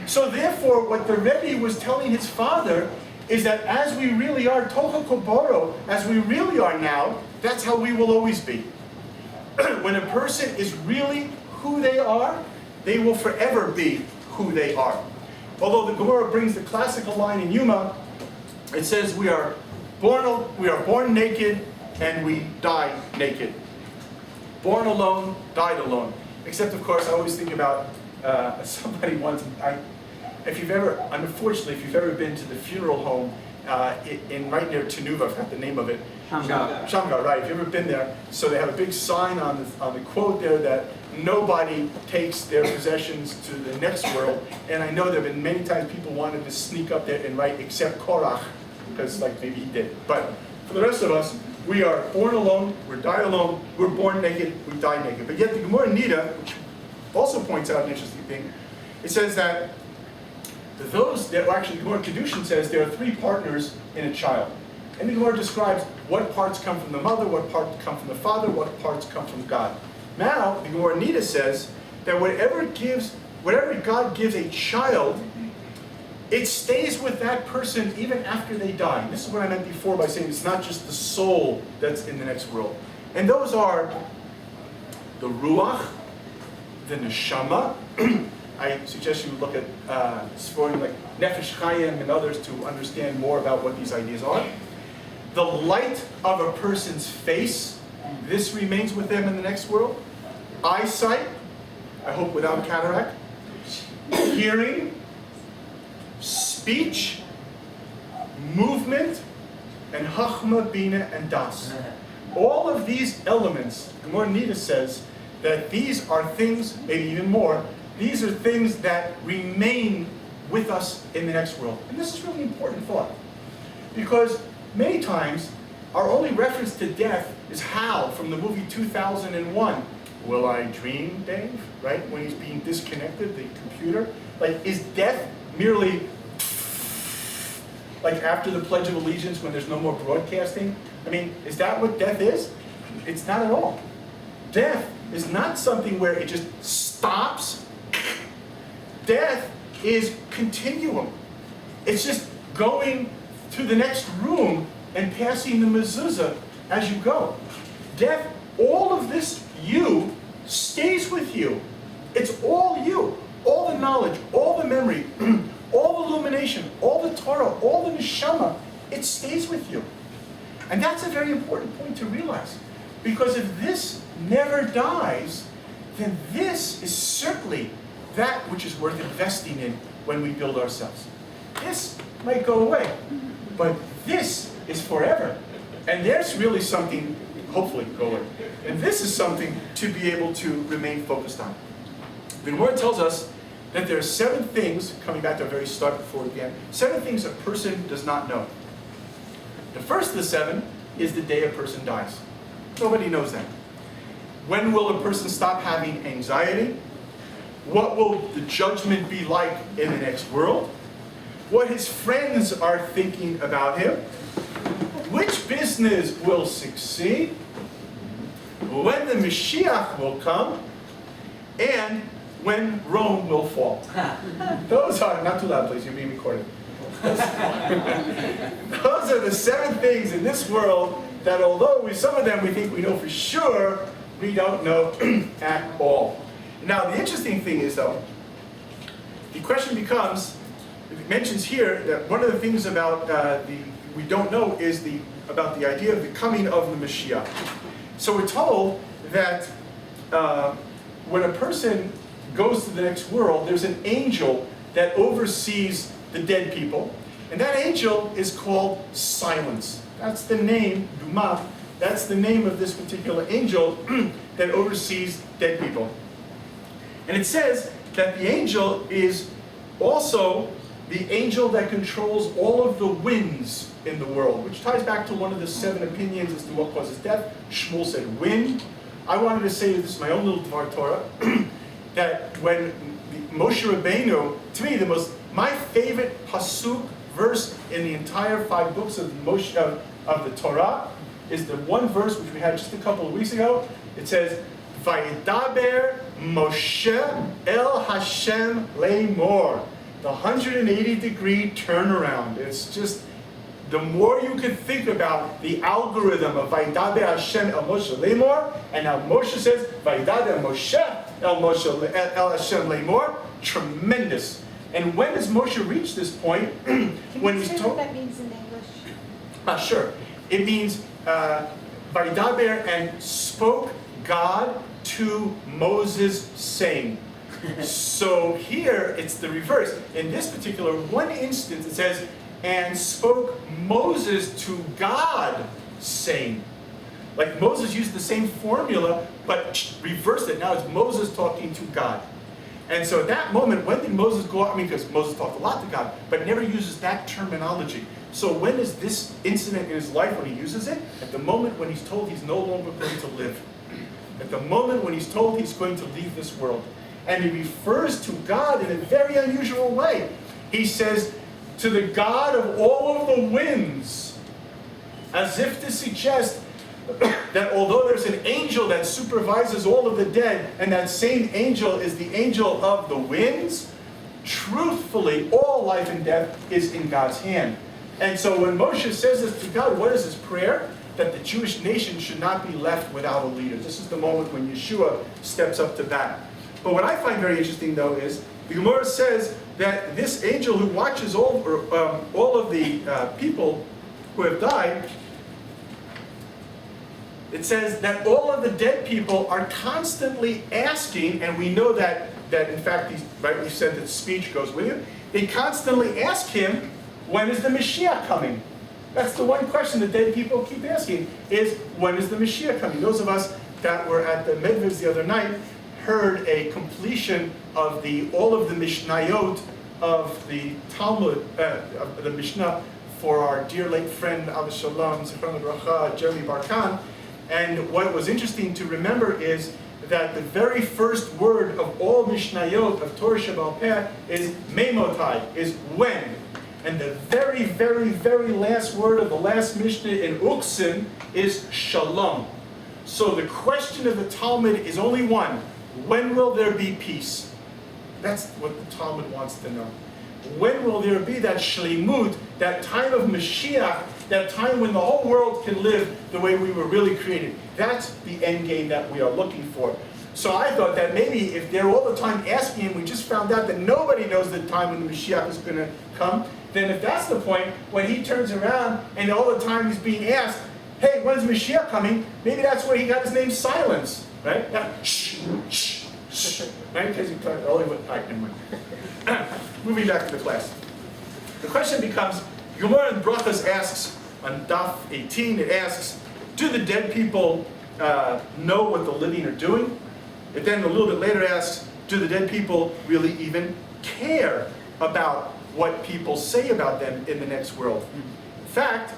So therefore, what the Rebbe was telling his father is that as we really are, Tocha Koboro, as we really are now, that's how we will always be. When a person is really who they are, they will forever be who they are. Although the Gemara brings the classical line in Yonah, it says we are born naked and we die naked. Born alone, died alone. Except, of course, I always think about somebody once. Unfortunately, if you've ever been to the funeral home in right near Tenuva, I forgot the name of it. Shamgar, right? If you've ever been there, so they have a big sign on the quote there that nobody takes their possessions to the next world. And I know there have been many times people wanted to sneak up there and write except Korach, because like maybe he did. But for the rest of us, we are born alone, we die alone, we're born naked, we die naked. But yet the Gemara Nida, which also points out an interesting thing, it says that the Gemara Kedushin says there are three partners in a child. And the Gemara describes what parts come from the mother, what parts come from the father, what parts come from God. Now, the Gemara Nida says that whatever God gives a child, it stays with that person even after they die. This is what I meant before by saying it's not just the soul that's in the next world. And those are the Ruach, the Neshama. I suggest you look at Sforim like Nefesh Chaim and others to understand more about what these ideas are. The light of a person's face, this remains with them in the next world. Eyesight, I hope without cataract. Hearing, speech, movement, and Chachma, Bina, and Das. All of these elements, Gemara Nida says that these are things, maybe even more, these are things that remain with us in the next world. And this is really important thought. Because many times, our only reference to death is Hal from the movie 2001. Will I dream, Dave? Right? When he's being disconnected, the computer. Like, is death merely like after the Pledge of Allegiance when there's no more broadcasting? I mean, is that what death is? It's not at all. Death is not something where it just stops. Death is continuum. It's just going to the next room and passing the mezuzah as you go. Death, all of this you stays with you. It's all you. All the knowledge, all the memory, all the illumination, all the Torah, all the neshama, it stays with you. And that's a very important point to realize. Because if this never dies, then this is certainly that which is worth investing in when we build ourselves. This might go away, but this is forever. And there's really something, hopefully go away. And this is something to be able to remain focused on. The Gemara tells us that there are 7 things, coming back to our very start before we began, 7 things a person does not know. The first of the 7 is the day a person dies. Nobody knows that. When will a person stop having anxiety? What will the judgment be like in the next world? What his friends are thinking about him? Which business will succeed? When the Mashiach will come? And when Rome will fall. Those are, not too loud please, you're being recorded. Those are the 7 things in this world that although some of them we think we know for sure, we don't know at all. Now the interesting thing is though, the question becomes, it mentions here that one of the things about we don't know is about the idea of the coming of the Mashiach. So we're told that when a person goes to the next world, there's an angel that oversees the dead people, and that angel is called Silence. That's the name, Duma, that's the name of this particular angel that oversees dead people. And it says that the angel is also the angel that controls all of the winds in the world, which ties back to one of the 7 opinions as to what causes death. Shmuel said wind. I wanted to say, this is my own little Dvar Torah, that when Moshe Rabbeinu, to me, my favorite pasuk verse in the entire 5 books of the Torah is the one verse which we had just a couple of weeks ago. It says, "Vayidaber Moshe el Hashem le'mor." The 180-degree turnaround. It's just, the more you can think about the algorithm of Vayidaber Hashem el Moshe le'mor, and now Moshe says, Vayidaber Moshe el Hashem le'mor, tremendous. And when does Moshe reach this point? When he's told. What that means in English? Sure. It means Vayidaber, and spoke God to Moses saying. So here it's the reverse. In this particular one instance it says, and spoke Moses to God saying. Like Moses used the same formula, but reversed it. Now it's Moses talking to God. And so at that moment, when did Moses go out? I mean, because Moses talked a lot to God, but never uses that terminology. So when is this incident in his life when he uses it? At the moment when he's told he's no longer going to live. At the moment when he's told he's going to leave this world. And he refers to God in a very unusual way. He says, to the God of all of the winds, as if to suggest that although there's an angel that supervises all of the dead, and that same angel is the angel of the winds, truthfully, all life and death is in God's hand. And so when Moshe says this to God, what is his prayer? That the Jewish nation should not be left without a leader. This is the moment when Yeshua steps up to bat. But what I find very interesting, though, is the Gemara says that this angel who watches over all of the people who have died, it says that all of the dead people are constantly asking, and we know that in fact, we said that speech goes with it. They constantly ask him, when is the Mashiach coming? That's the one question that dead people keep asking, is when is the Mashiach coming? Those of us that were at the Medviz the other night heard a completion of all of the Mishnayot of the Talmud, of the Mishnah for our dear late friend Abba Shalom, Zichron Bracha, Jeremy Barkan. And what was interesting to remember is that the very first word of all Mishnayot of Torah Shebaal Peh is Meimotai, is when. And the very, very, very last word of the last Mishnah in Uksin is Shalom. So the question of the Talmud is only one. When will there be peace? That's what the Talmud wants to know. When will there be that shleimut, that time of Mashiach, that time when the whole world can live the way we were really created? That's the end game that we are looking for. So I thought that maybe if they're all the time asking him, we just found out that nobody knows the time when the Mashiach is going to come, then if that's the point, when he turns around and all the time he's being asked, hey, when's Mashiach coming? Maybe that's where he got his name Silence, right? Now, shh, shh, shh, right? Because he talked only with, all right, never mind. Moving back to the class. The question becomes, Gemara in Brachas asks, on Daf 18, it asks, do the dead people know what the living are doing? It then a little bit later asks, do the dead people really even care about what people say about them in the next world? In fact,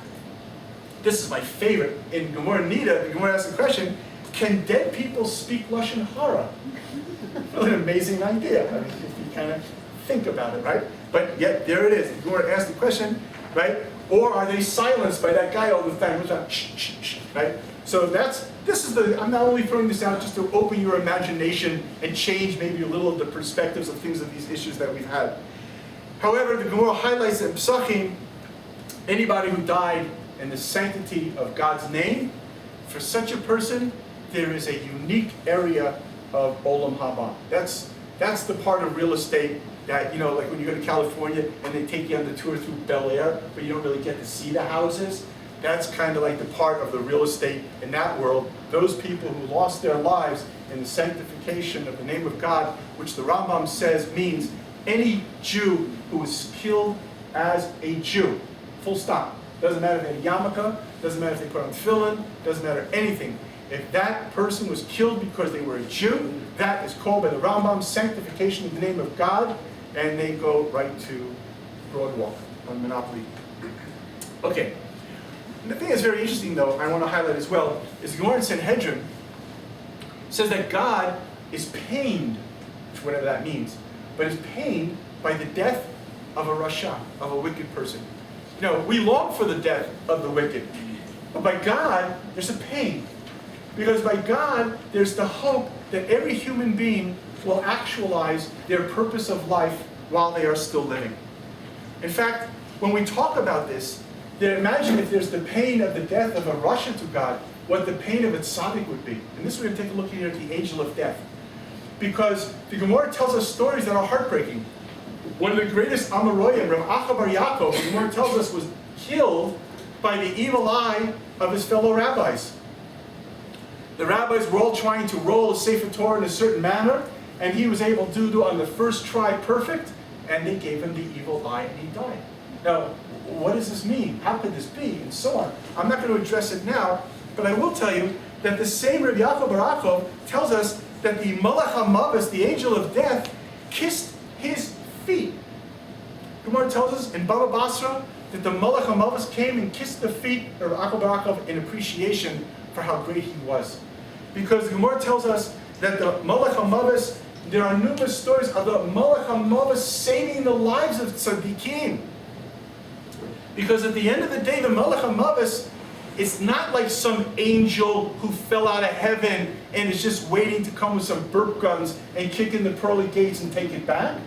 this is my favorite. In Gemara Nida, the Gemara asks the question, can dead people speak Lashon Hara? Really an amazing idea, I mean, if you kind of think about it, right? But yet, there it is. The Gemara asks the question, right? Or are they silenced by that guy all the time? Who's like, shh, shh, shh, right? So I'm not only throwing this out just to open your imagination and change maybe a little of the perspectives of things of these issues that we've had. However, the Gemara highlights that Psachim, anybody who died in the sanctity of God's name, for such a person, there is a unique area of Olam Haba. That's the part of real estate that, like when you go to California and they take you on the tour through Bel Air, but you don't really get to see the houses. That's kind of like the part of the real estate in that world. Those people who lost their lives in the sanctification of the name of God, which the Rambam says means any Jew who is killed as a Jew. Full stop. Doesn't matter if they had a yarmulke, doesn't matter if they put on tefillin, doesn't matter anything. If that person was killed because they were a Jew, that is called by the Rambam sanctification of the name of God, and they go right to Broadwalk on Monopoly. Okay. The thing that's very interesting, though, I want to highlight as well, is the Gemara in Sanhedrin says that God is pained, whatever that means, but is pained by the death of a rasha, of a wicked person. We long for the death of the wicked, but by God, there's a pain. Because by God, there's the hope that every human being will actualize their purpose of life while they are still living. In fact, when we talk about this, imagine if there's the pain of the death of a rasha to God, what the pain of a tzaddik would be. And this we're going to take a look here at the angel of death. Because the Gemara tells us stories that are heartbreaking. One of the greatest Amoraim, Rav Acha Bar Yaakov, the Gemara tells us, was killed by the evil eye of his fellow rabbis. The rabbis were all trying to roll a Sefer Torah in a certain manner, and he was able to do on the first try perfect, and they gave him the evil eye and he died. Now, what does this mean? How could this be? And so on. I'm not going to address it now, but I will tell you that the same Rabbi Yaakov Bar Yaakov tells us that the Malach HaMavis, the angel of death, kissed his feet. Gemara tells us in Baba Basra that the Malach HaMavis came and kissed the feet of Rabbi Yaakov Bar Yaakov in appreciation for how great he was. Because the Gemara tells us that the Malach HaMavis, there are numerous stories of the Malach HaMavis saving the lives of tzaddikim. Because at the end of the day, the Malach HaMavis is not like some angel who fell out of heaven and is just waiting to come with some burp guns and kick in the pearly gates and take it back.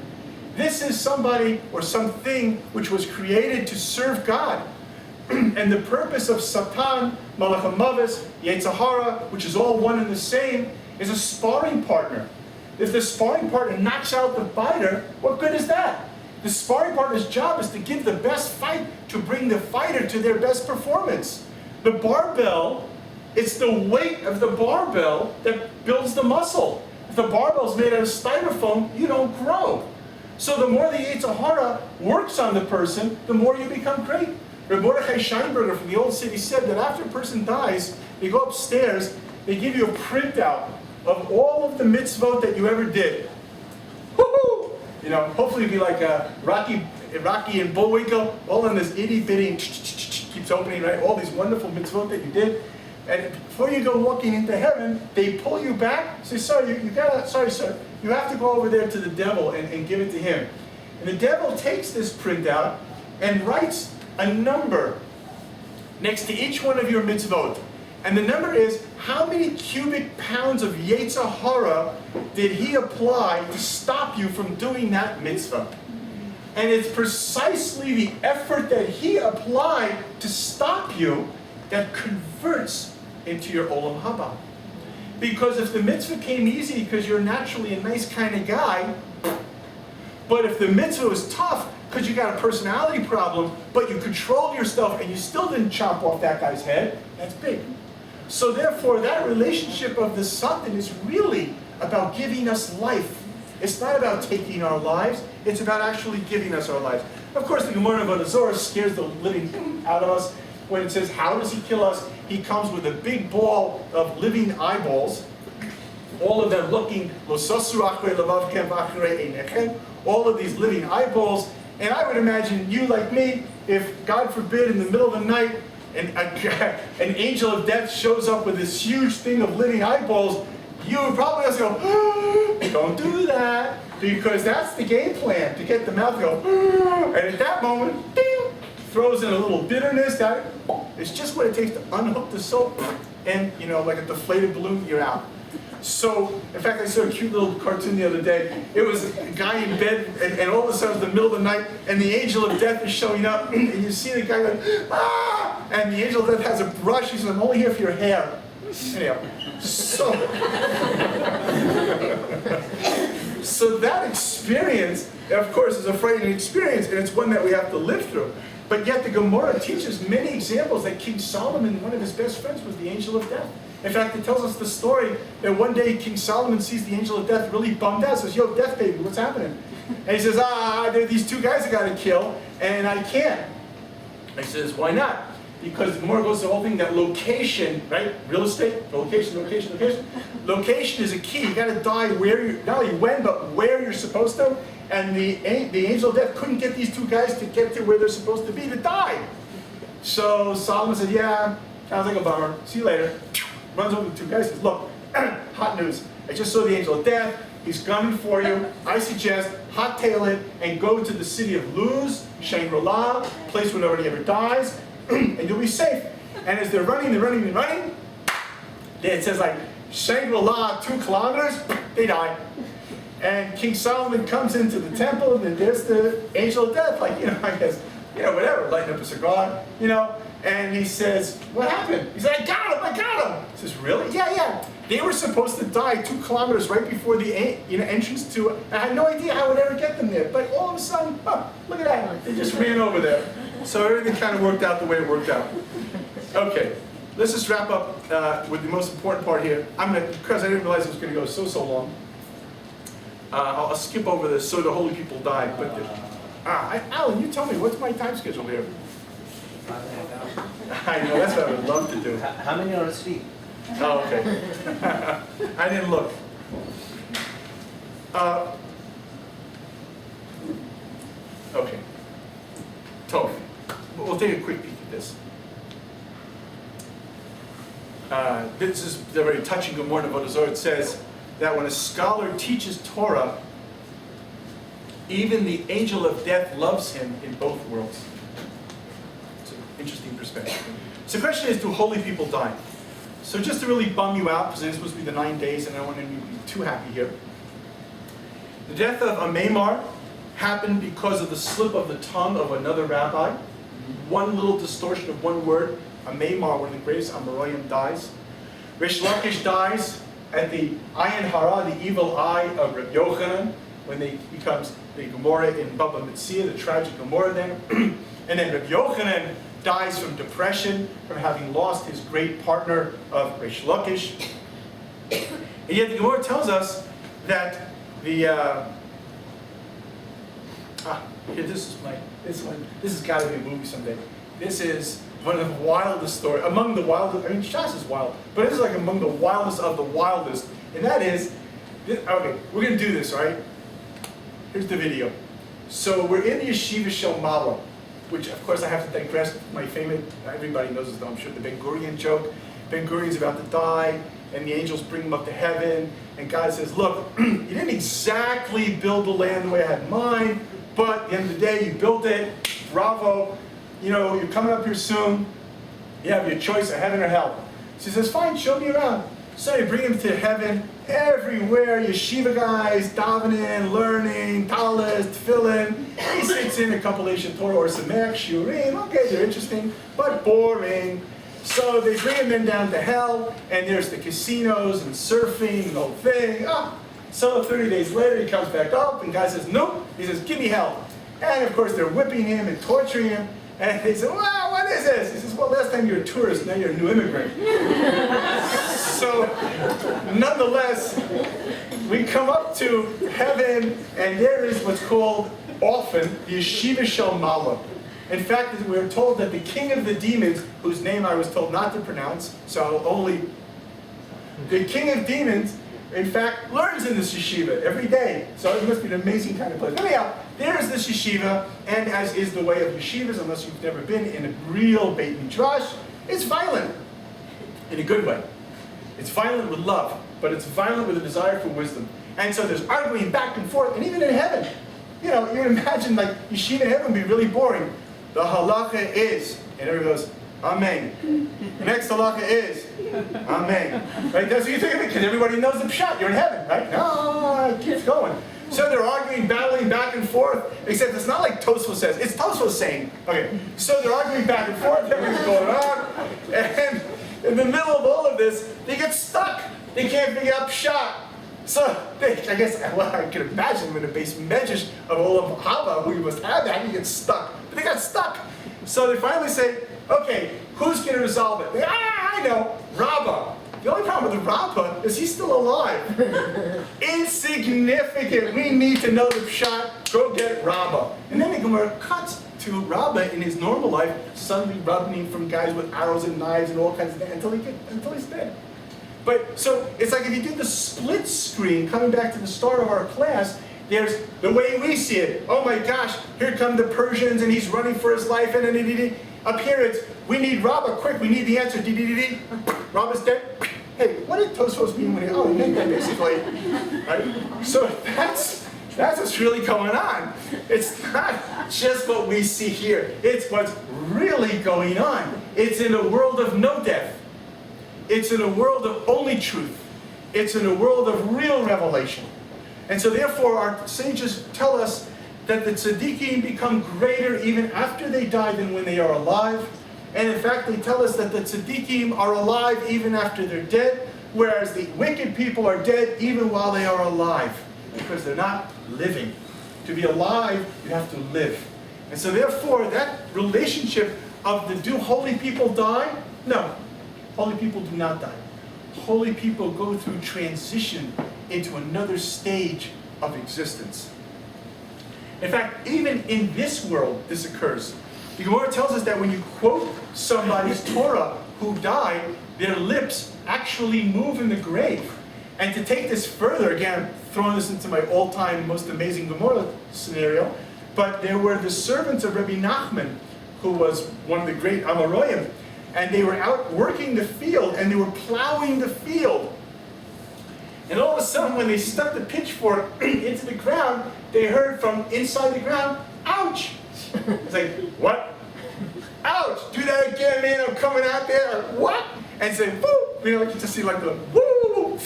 This is somebody or something which was created to serve God. And the purpose of Satan, Malach HaMavis, Yetzer Hara, which is all one and the same, is a sparring partner. If the sparring partner knocks out the fighter, what good is that? The sparring partner's job is to give the best fight, to bring the fighter to their best performance. The barbell, it's the weight of the barbell that builds the muscle. If the barbell is made out of styrofoam, you don't grow. So the more the Yetzer Hara works on the person, the more you become great. Reb Mordechai Scheinberger from the Old City said that after a person dies, they go upstairs, they give you a printout of all of the mitzvot that you ever did. Woohoo! Hopefully it'll be like Rocky and Bullwinkle, all in this itty bitty, keeps opening, right? All these wonderful mitzvot that you did. And before you go walking into heaven, they pull you back, say, sorry, sir, you have to go over there to the devil and give it to him. And the devil takes this printout and writes a number next to each one of your mitzvot. And the number is, how many cubic pounds of Yetzer Hara did he apply to stop you from doing that mitzvah? And it's precisely the effort that he applied to stop you that converts into your Olam Haba. Because if the mitzvah came easy because you're naturally a nice kind of guy, but if the mitzvah was tough because you got a personality problem, but you controlled yourself and you still didn't chop off that guy's head, that's big. So therefore, that relationship of the Satan is really about giving us life. It's not about taking our lives, it's about actually giving us our lives. Of course, the Gemara of Azor scares the living out of us when it says, how does he kill us? He comes with a big ball of living eyeballs, all of them looking, all of these living eyeballs. And I would imagine you, like me, if, God forbid, in the middle of the night, an angel of death shows up with this huge thing of living eyeballs, you would probably also go, don't do that, because that's the game plan, to get the mouth to go, and at that moment, ding, throws in a little bitterness. It's just what it takes to unhook the soap, and like a deflated balloon, you're out. So, in fact, I saw a cute little cartoon the other day. It was a guy in bed, and all of a sudden, it's the middle of the night, and the angel of death is showing up, and you see the guy going, ah! And the angel of death has a brush. He says, I'm only here for your hair. Anyhow, so that experience, of course, is a frightening experience, and it's one that we have to live through. But yet the Gemara teaches many examples that King Solomon, one of his best friends, was the angel of death. In fact, it tells us the story that one day King Solomon sees the angel of death really bummed out, says, yo, death baby, what's happening? And he says, there are these two guys I got to kill, and I can't. And he says, why not? Because the Gemara goes to the whole thing that location, right? Real estate, location. Location is a key. You got to die where you, not only when, but where you're supposed to. And the angel of death couldn't get these two guys to get to where they're supposed to be to die. So Solomon said, yeah, sounds like a bummer. See you later. Runs over to the two guys, says, look, hot news. I just saw the angel of death. He's coming for you. I suggest hot tail it and go to the city of Luz, Shangri-La, place where nobody ever dies, and you'll be safe. And as they're running, then it says like Shangri-La, 2 kilometers, they die. And King Solomon comes into the temple, and then there's the angel of death, like, I guess, whatever, lighting up a cigar, and he says, what happened? He said, I got him. He says, really? Yeah. They were supposed to die 2 kilometers right before the entrance to, I had no idea how I would ever get them there, but all of a sudden, look at that, they just ran over there. So everything kind of worked out the way it worked out. Okay, let's just wrap up with the most important part here. Because I didn't realize it was going to go so long, I'll skip over this, so the holy people died. But Alan, you tell me, what's my time schedule here? 5,500. I know, that's what I would love to do. How many are asleep? Oh, okay. I didn't look. Okay. Tov. We'll take a quick peek at this. This is the very touching Gemara of Vodazor. It says that when a scholar teaches Torah, even the angel of death loves him in both worlds. It's an interesting perspective. So the question is, do holy people die? So just to really bum you out, because it's supposed to be the 9 days, and I don't want to be too happy here. The death of Amemar happened because of the slip of the tongue of another rabbi. One little distortion of one word. Amemar, one of the greatest Amoraim, dies. Rish Lakish dies at the Ayin Hara, the evil eye of Rabbi Yochanan, when they becomes the Gemara in Baba Metzia, the tragic Gemara there. And then Rabbi Yochanan dies from depression, from having lost his great partner of Rish Lakish. And yet the Gemara tells us that the this has got to be a movie someday. This is one of the wildest stories, among the wildest. I mean, Shas is wild, but this is like among the wildest of the wildest. And that is, okay, we're going to do this, right? Here's the video. So we're in the Yeshiva Shel Mala, which of course I have to digress. My famous, everybody knows this though, I'm sure, the Ben Gurion joke. Ben Gurion's about to die, and the angels bring him up to heaven, and God says, look, you didn't exactly build the land the way I had in mind, but at the end of the day, you built it, bravo, you know, you're coming up here soon, you have your choice of heaven or hell. So he says, fine, show me around. So you bring him to heaven, everywhere, yeshiva guys, davening, learning, talis, tefillin. He sits in a couple Eish Torah or Sameach, Shiurim. Okay, they're interesting, but boring. So they bring him then down to hell, and there's the casinos and surfing and the whole thing. So 30 days later, he comes back up, and God says, nope. He says, give me hell. And of course, they're whipping him and torturing him. And they say, wow, what is this? He says, well, last time you were a tourist, now you're a new immigrant. So, nonetheless, we come up to heaven, and there is what's called often the Yeshiva Shel Mala. In fact, we're told that the king of the demons, whose name I was told not to pronounce, so only the king of demons, in fact, learns in this yeshiva every day. So it must be an amazing kind of place. Anyhow, there's this yeshiva, and as is the way of yeshivas, unless you've never been in a real Beit Midrash, it's violent in a good way. It's violent with love, but it's violent with a desire for wisdom. And so there's arguing back and forth, and even in heaven. You know, you imagine like yeshiva in heaven would be really boring. The halacha is, and everybody goes, Amen. The next halacha is, Amen. Right? That's what you think of it, because everybody knows the pshat. You're in heaven, right? No, it keeps going. So they're arguing, battling back and forth, except it's not like Tosfos says. It's Tosfos saying. Okay, so they're arguing back and forth, everything's going on, and in the middle of all of this, they get stuck. They can't figure out pshat. So, I guess, well, I can imagine in the base medrash of all of Hava, who you must have that, you get stuck. But they got stuck. So they finally say, okay, who's going to resolve it? They, I know, Rabbah. The only problem with the Rabbah is he's still alive. Insignificant. We need to know the pshat. Go get Rabbah. And then the Gemara cuts to Rabbah in his normal life, suddenly running from guys with arrows and knives and all kinds of things until he's dead. But so it's like if you did the split screen, coming back to the start of our class, there's the way we see it. Oh my gosh, here come the Persians and he's running for his life, and up here it's, we need Rabbah, quick, we need the answer, Rabbah's dead. Hey, what did Tosfos mean when he meant that basically, right? So that's what's really going on. It's not just what we see here, it's what's really going on. It's in a world of no death. It's in a world of only truth. It's in a world of real revelation. And so therefore our sages tell us that the tzaddikim become greater even after they die than when they are alive. And in fact they tell us that the tzaddikim are alive even after they're dead, whereas the wicked people are dead even while they are alive, because they're not living. To be alive, you have to live. And so therefore that relationship of the do holy people die? No. Holy people do not die. Holy people go through transition into another stage of existence. In fact, even in this world, this occurs. The Gemara tells us that when you quote somebody's Torah who died, their lips actually move in the grave. And to take this further, again, I'm throwing this into my all-time most amazing Gemara scenario, but there were the servants of Rabbi Nachman, who was one of the great Amoraim, and they were out working the field, and they were plowing the field. And all of a sudden, when they stuck the pitchfork into the ground, they heard from inside the ground, ouch! It's like, what? Ouch! Do that again, man, I'm coming out there. What? And say, woo! You know, like you just see like the woo!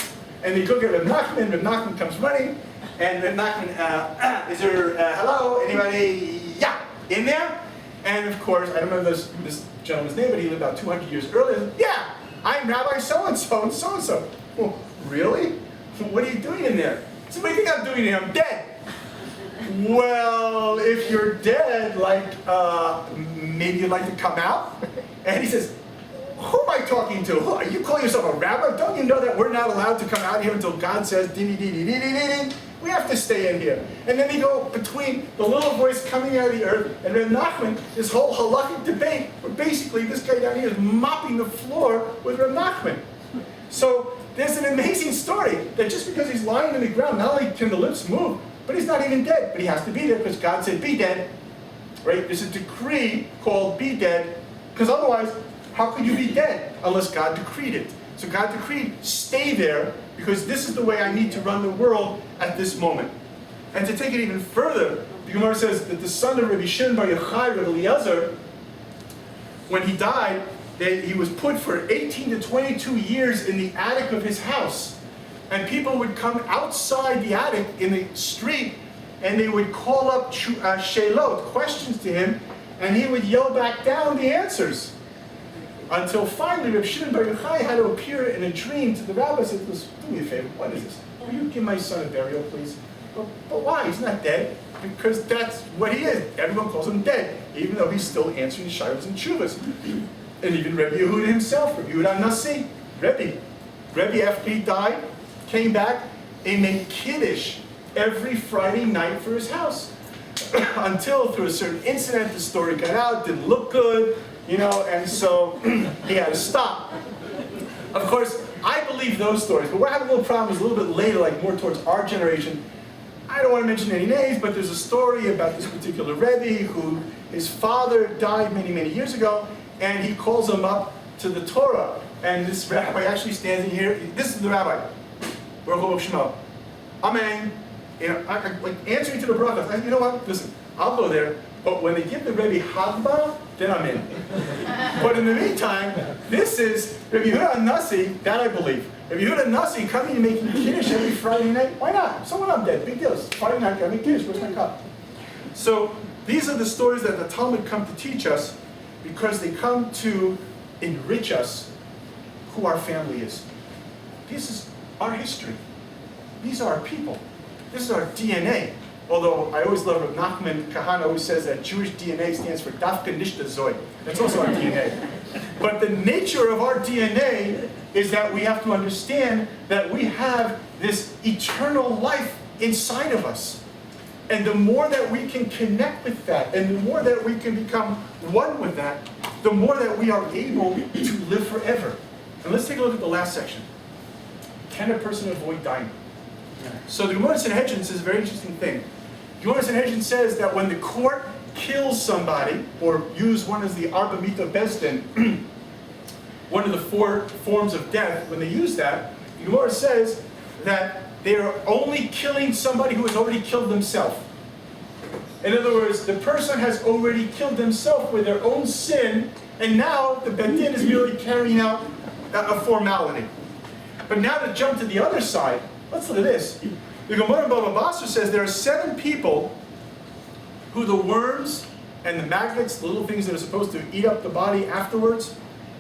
And they go get Reb Nachman, Reb Nachman comes running, and Reb Nachman, is there, hello, anybody, yeah, in there? And of course, I don't know this gentleman's name, but he lived about 200 years earlier. Yeah, I'm Rabbi so-and-so and so-and-so. Well, really? What are you doing in there? So what do you think I'm doing here? I'm dead. Well, if you're dead, like, maybe you'd like to come out? And he says, who am I talking to? Who, are you calling yourself a rabbi? Don't you know that we're not allowed to come out here until God says, dee-dee-dee-dee-dee-dee-dee? We have to stay in here. And then they go between the little voice coming out of the earth and Reb Nachman, this whole halakhic debate, where basically this guy down here is mopping the floor with Reb Nachman. So there's an amazing story that just because he's lying on the ground, not only can the lips move, but but he's not even dead. But he has to be there because God said, be dead. Right? There's a decree called be dead, because otherwise, how could you be dead unless God decreed it? So God decreed, stay there, because this is the way I need to run the world at this moment. And to take it even further, the Gemara says that the son of Rabbi Shimon bar Yochai, Rabbi Eliezer, when he died, he was put for 18 to 22 years in the attic of his house. And people would come outside the attic in the street, and they would call up shelot, questions to him, and he would yell back down the answers. Until finally, Rabbi Shimon bar Yochai had to appear in a dream to the rabbi and said, do me a favor, what is this? Will you give my son a burial, please? But why? He's not dead. Because that's what he is. Everyone calls him dead, even though he's still answering shaylos and tshuvas. And even Rabbi Yehuda himself, Rabbi Yehuda Nasi, Rabbi after he died, came back and made kiddush every Friday night for his house. Until through a certain incident, the story got out, didn't look good, and so he had to stop. Of course, I believe those stories, but we're having a little problems a little bit later, like more towards our generation. I don't want to mention any names, but there's a story about this particular Rebbe who his father died many, many years ago, and he calls him up to the Torah. And this rabbi actually stands in here. This is the rabbi. Baruch Shemo. Amen. Like answering to the brachas. You know what? Listen, I'll go there. But when they give the Rebbe Hagba, then I'm in. But in the meantime, this is Rabbi Yehuda Nasi, that I believe. Rabbi Yehuda Nasi coming and making kiddush every Friday night. Why not? So when I'm dead, big deal. It's Friday night, I make kiddush. Where's my cup? So these are the stories that the Talmud come to teach us, because they come to enrich us who our family is. This is our history. These are our people. This is our DNA. Although I always love Rav Nachman Kahana always says that Jewish DNA stands for Dafka Nishta Zoy. That's also our DNA. But the nature of our DNA is that we have to understand that we have this eternal life inside of us. And the more that we can connect with that, and the more that we can become one with that, the more that we are able to live forever. And let's take a look at the last section. Can a person avoid dying? So the Gemara Sanhedrin says a very interesting thing. The Gemara Sanhedrin says that when the court kills somebody, or use one as the Arba Mita Besdin, one of the 4 forms of death, when they use that, the Gemara says that they are only killing somebody who has already killed themselves. In other words, the person has already killed themselves with their own sin, and now the Bet Din is merely carrying out a formality. But now to jump to the other side, let's look at this. The Gemara Baba Basra says there are 7 people who the worms and the maggots, the little things that are supposed to eat up the body afterwards,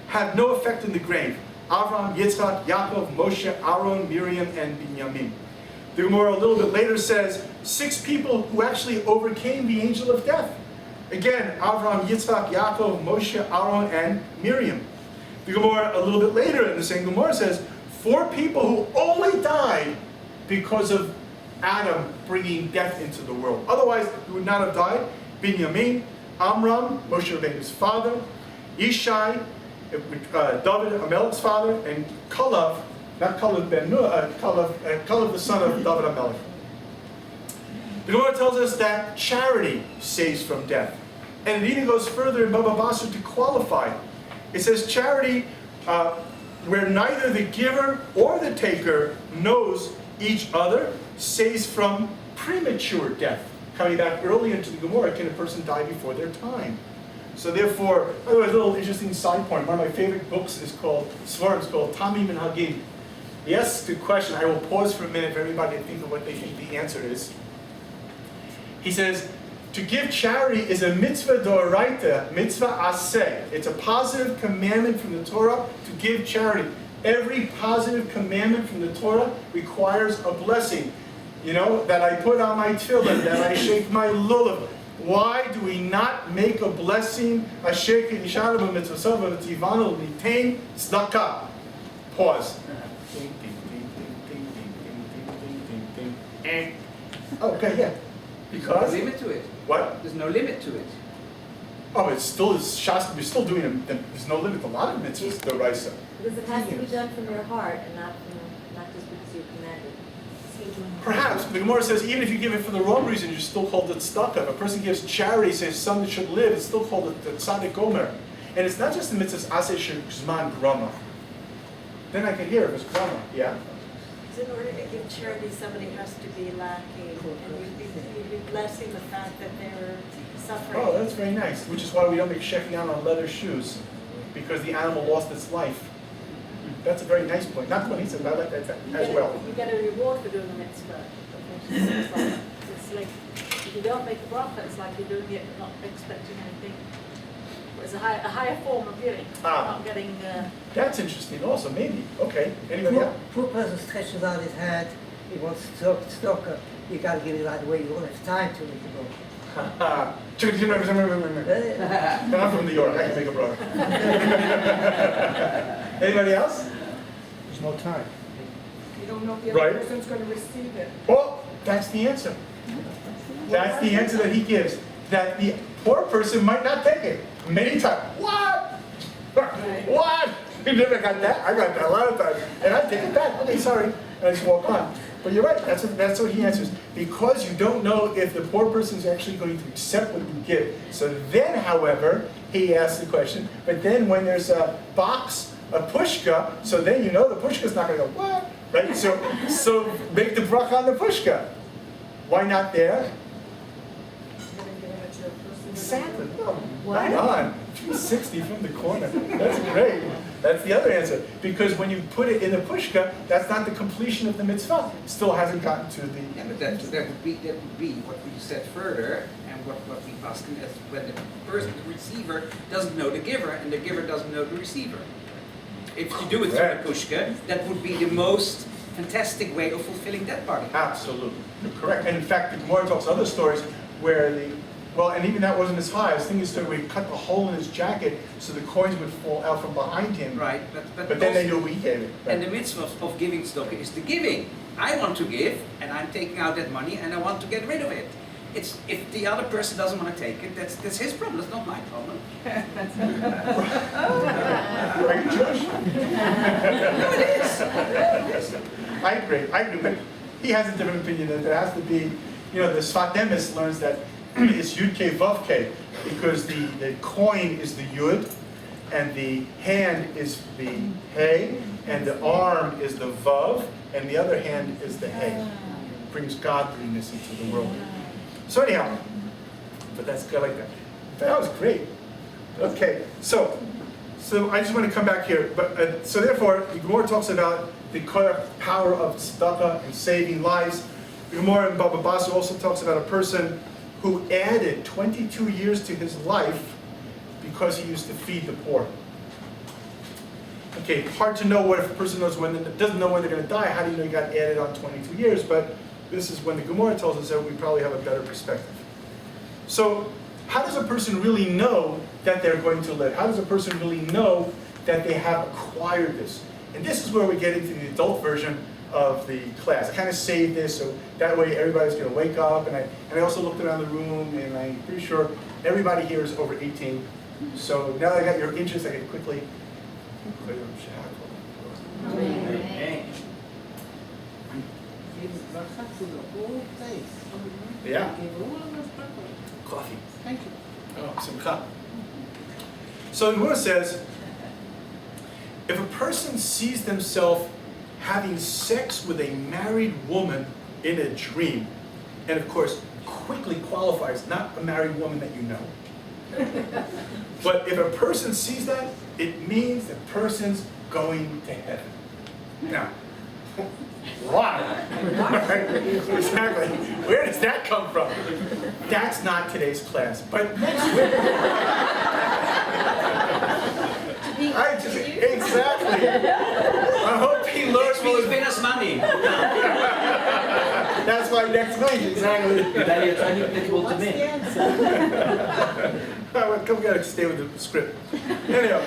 have no effect in the grave. Avram, Yitzchak, Yaakov, Moshe, Aaron, Miriam, and Binyamin. The Gemara a little bit later says 6 people who actually overcame the angel of death. Again, Avram, Yitzchak, Yaakov, Moshe, Aaron, and Miriam. The Gemara a little bit later in the same Gemara says 4 people who only died because of Adam bringing death into the world. Otherwise, he would not have died. Binyamin, Amram, Moshe Rabbeinu's father, Ishai, David Amelech's father, and Kalev, not Kalev ben Kalev the son of David Amelech. The Gemara tells us that charity saves from death. And it even goes further in Baba Basra to qualify. It says charity, where neither the giver or the taker knows each other, saves from premature death. Coming back early into the Gemara, can a person die before their time? So therefore, by the way, a little interesting side point. One of my favorite books is called Svarim, it's called Tamim and Hagim. He asks a question. I will pause for a minute for everybody to think of what they think the answer is. He says, to give charity is a mitzvah d'oraita, mitzvah aseh. It's a positive commandment from the Torah to give charity. Every positive commandment from the Torah requires a blessing. You know, that I put on my tefillin, that I shake my lulav. Why do we not make a blessing? Asher k'nishanu b'mitzvosov v'mitzivanu l'nitain tzedakah. Pause. Ding, ding, ding, ding, ding, ding, ding, ding, ding. Okay, yeah. Because? There's no limit to it. What? There's no limit to it. Oh, it's still Shasta. We're still doing it. There's no limit. A lot of mitzvahs, the Raisa. Because it has to be done from your heart and not just because you're commanded. Perhaps, the Gemara says even if you give it for the wrong reason, you're still called the tzedakah. If a person gives charity, says son should live, it's still called the tzaddik gomer. And it's not just the mitzvahs aseh shezman grama. Then I can hear if it's grama, yeah? In order to give charity, somebody has to be lacking, and you'd be blessing the fact that they're suffering. Oh, that's very nice. Which is why we don't make shechian on leather shoes, because the animal lost its life. That's a very nice point. Not the one he said, but I like that as well. You get a reward for doing the mitzvah. It's like, if you don't make a bracha, it's like you're doing it not expecting anything. It's a higher form of giving, not getting... That's interesting also, maybe. Okay, anybody else? Poor person stretches out his hand, he wants to stock up, you got to give it right away, you won't have time to make the book. And I'm from New York, I can make a bracha. Anybody else? There's no time. You don't know if the Right. other person's going to receive it. Well, that's the answer. That's the answer that he gives. That the poor person might not take it. Many times. What? What? You never got that? I got that a lot of times. And I take it back. Okay, sorry. And I just walk on. But you're right. That's what he answers. Because you don't know if the poor person is actually going to accept what you give. So then, however, he asks the question. But then when there's a box, a pushka, so then you know the pushka's not going to go, what? Right? So make the bracha on the pushka. Why not there? Exactly. Oh, right on. 360 from the corner. That's great. That's the other answer. Because when you put it in the pushka, that's not the completion of the mitzvah. It still hasn't gotten to the... Yeah, but that would be what we said further, and what we asked him is when the person, the receiver, doesn't know the giver, and the giver doesn't know the receiver. If you do it through the pushka, that would be the most fantastic way of fulfilling that part. Absolutely. You're correct. And in fact, the Gemara talks other stories where and even that wasn't as high. I was thinking a story where he cut the hole in his jacket so the coins would fall out from behind him. Right, but then they knew we gave it. Right. And the mitzvah of giving tzedakah is the giving. I want to give, and I'm taking out that money, and I want to get rid of it. It's if the other person doesn't want to take it, that's his problem. That's not my problem. Are you Jewish? No, it is. I agree. But he has a different opinion that there has to be, the Sfat Emes learns that it's Yud K Vav K, because the coin is the Yud, and the hand is the Hey, and the arm is the Vav, and the other hand is the Hey. Brings godliness into the world. So anyhow, but that's good like that. That was great. Okay, so I just want to come back here. But so therefore, the Gemara talks about the power of tzedakah and saving lives. The Gemara in Baba Basra also talks about a person who added 22 years to his life because he used to feed the poor. Okay, hard to know what if a person doesn't know when they're going to die. How do you know you got added on 22 years? But this is when the Gemara tells us that we probably have a better perspective. So, how does a person really know that they're going to live? How does a person really know that they have acquired this? And this is where we get into the adult version of the class. I kind of saved this so that way everybody's going to wake up. And I also looked around the room, and I'm pretty sure everybody here is over 18. So now that I got your interest, I can quickly clear up Amen. Yeah. Coffee. Thank you. Oh, some cup. So the Gemara says, if a person sees themselves having sex with a married woman in a dream, and of course quickly qualifies, not a married woman that you know, but if a person sees that, it means the person's going to heaven. Now, why? Exactly. Where does that come from? That's not today's class, but next week. Exactly. I hope he learns Next week win us money. That's why next week, exactly. That is only applicable to me. We gotta stay with the script. Anyhow,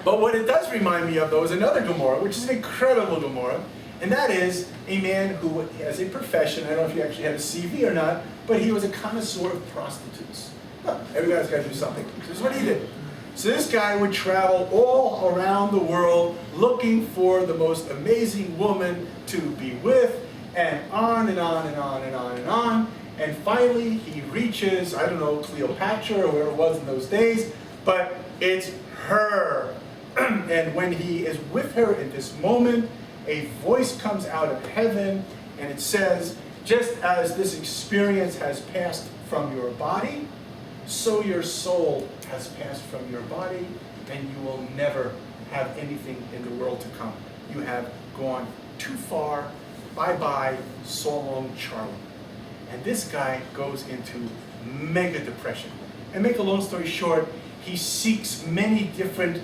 but what it does remind me of, though, is another Gemara, which is an incredible Gemara, and that is a man who has a profession. I don't know if he actually had a CV or not, but he was a connoisseur of prostitutes. Well, everybody's got to do something. So this is what he did. So this guy would travel all around the world looking for the most amazing woman to be with, and on and on and on and on and on. And finally, he reaches, I don't know, Cleopatra or whoever it was in those days, but it's her. And when he is with her in this moment, a voice comes out of heaven, and it says, just as this experience has passed from your body, so your soul has passed from your body, and you will never have anything in the world to come. You have gone too far. Bye-bye, so long, Charlie. And this guy goes into mega depression. And make a long story short, he seeks many different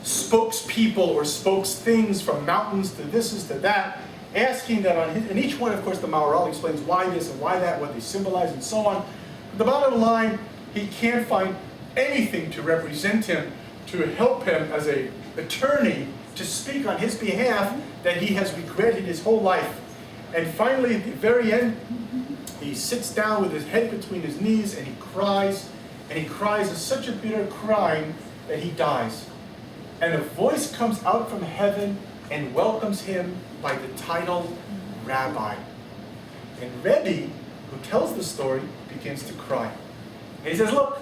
spokespeople or spokesthings, from mountains to this to that, asking that on his, and each one, of course, the Maharal explains why this and why that, what they symbolize and so on. But the bottom line, he can't find anything to represent him, to help him as an attorney, to speak on his behalf that he has regretted his whole life. And finally, at the very end, he sits down with his head between his knees and he cries such a bitter crying that he dies. And a voice comes out from heaven and welcomes him by the title Rabbi. And Rebbe, who tells the story, begins to cry. And he says, look,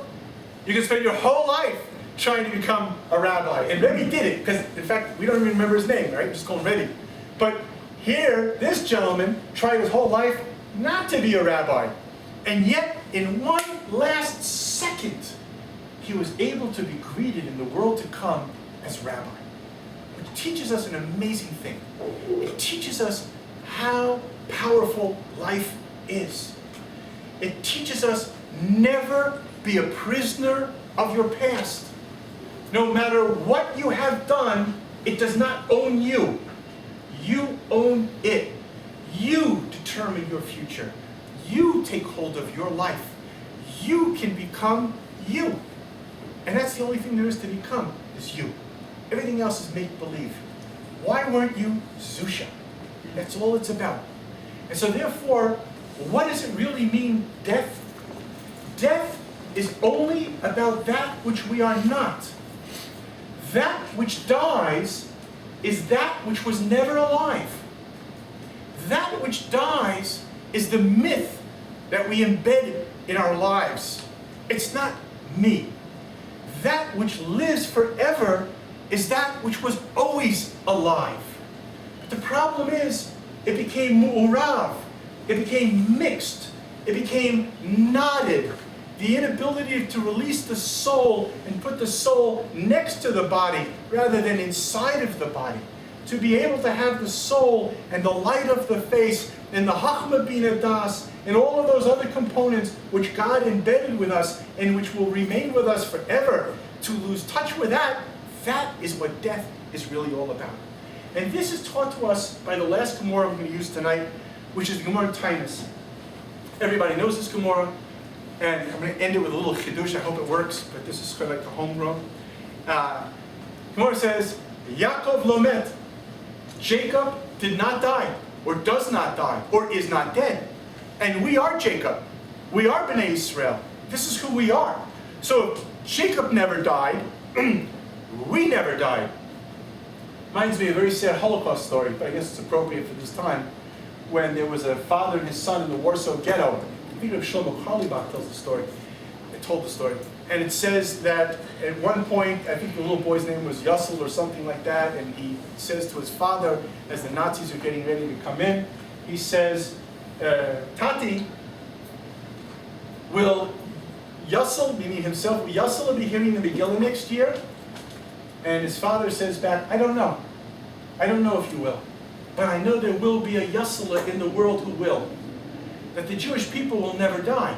you can spend your whole life trying to become a rabbi. And Rebbe did it, because in fact, we don't even remember his name, right? We just call him Rebbe. But here, this gentleman tried his whole life not to be a rabbi. And yet, in one last second, he was able to be greeted in the world to come as rabbi. Which teaches us an amazing thing. It teaches us how powerful life is. It teaches us never be a prisoner of your past. No matter what you have done, it does not own you. You own it. You determine your future. You take hold of your life. You can become you. And that's the only thing there is to become, is you. Everything else is make-believe. Why weren't you Zusha? That's all it's about. And so therefore, what does it really mean, death? Death is only about that which we are not. That which dies is that which was never alive. That which dies is the myth that we embedded in our lives. It's not me. That which lives forever is that which was always alive. But the problem is, it became mu'urav. It became mixed. It became knotted. The inability to release the soul and put the soul next to the body rather than inside of the body. To be able to have the soul and the light of the face and the Chachma Bina Das and all of those other components which God embedded with us and which will remain with us forever. To lose touch with that, that is what death is really all about. And this is taught to us by the last Gemara I'm going to use tonight, which is the Gemara Tainus. Everybody knows this Gemara. And I'm going to end it with a little chidush. I hope it works, but this is kind of like a homegrown. Gemara says, Yaakov Lomet. Jacob did not die, or does not die, or is not dead. And we are Jacob. We are Bnei Israel. This is who we are. So if Jacob never died, we never died. Reminds me of a very sad Holocaust story, but I guess it's appropriate for this time, when there was a father and his son in the Warsaw Ghetto. I think Shlomo Carlebach tells the story. Told the story. And it says that at one point, I think the little boy's name was Yussel or something like that, and he says to his father, as the Nazis are getting ready to come in, he says, Tati, will Yussel, meaning himself, will Yussel be hearing the Megillah next year? And his father says back, I don't know. I don't know if you will. But I know there will be a Yussel in the world who will. That the Jewish people will never die.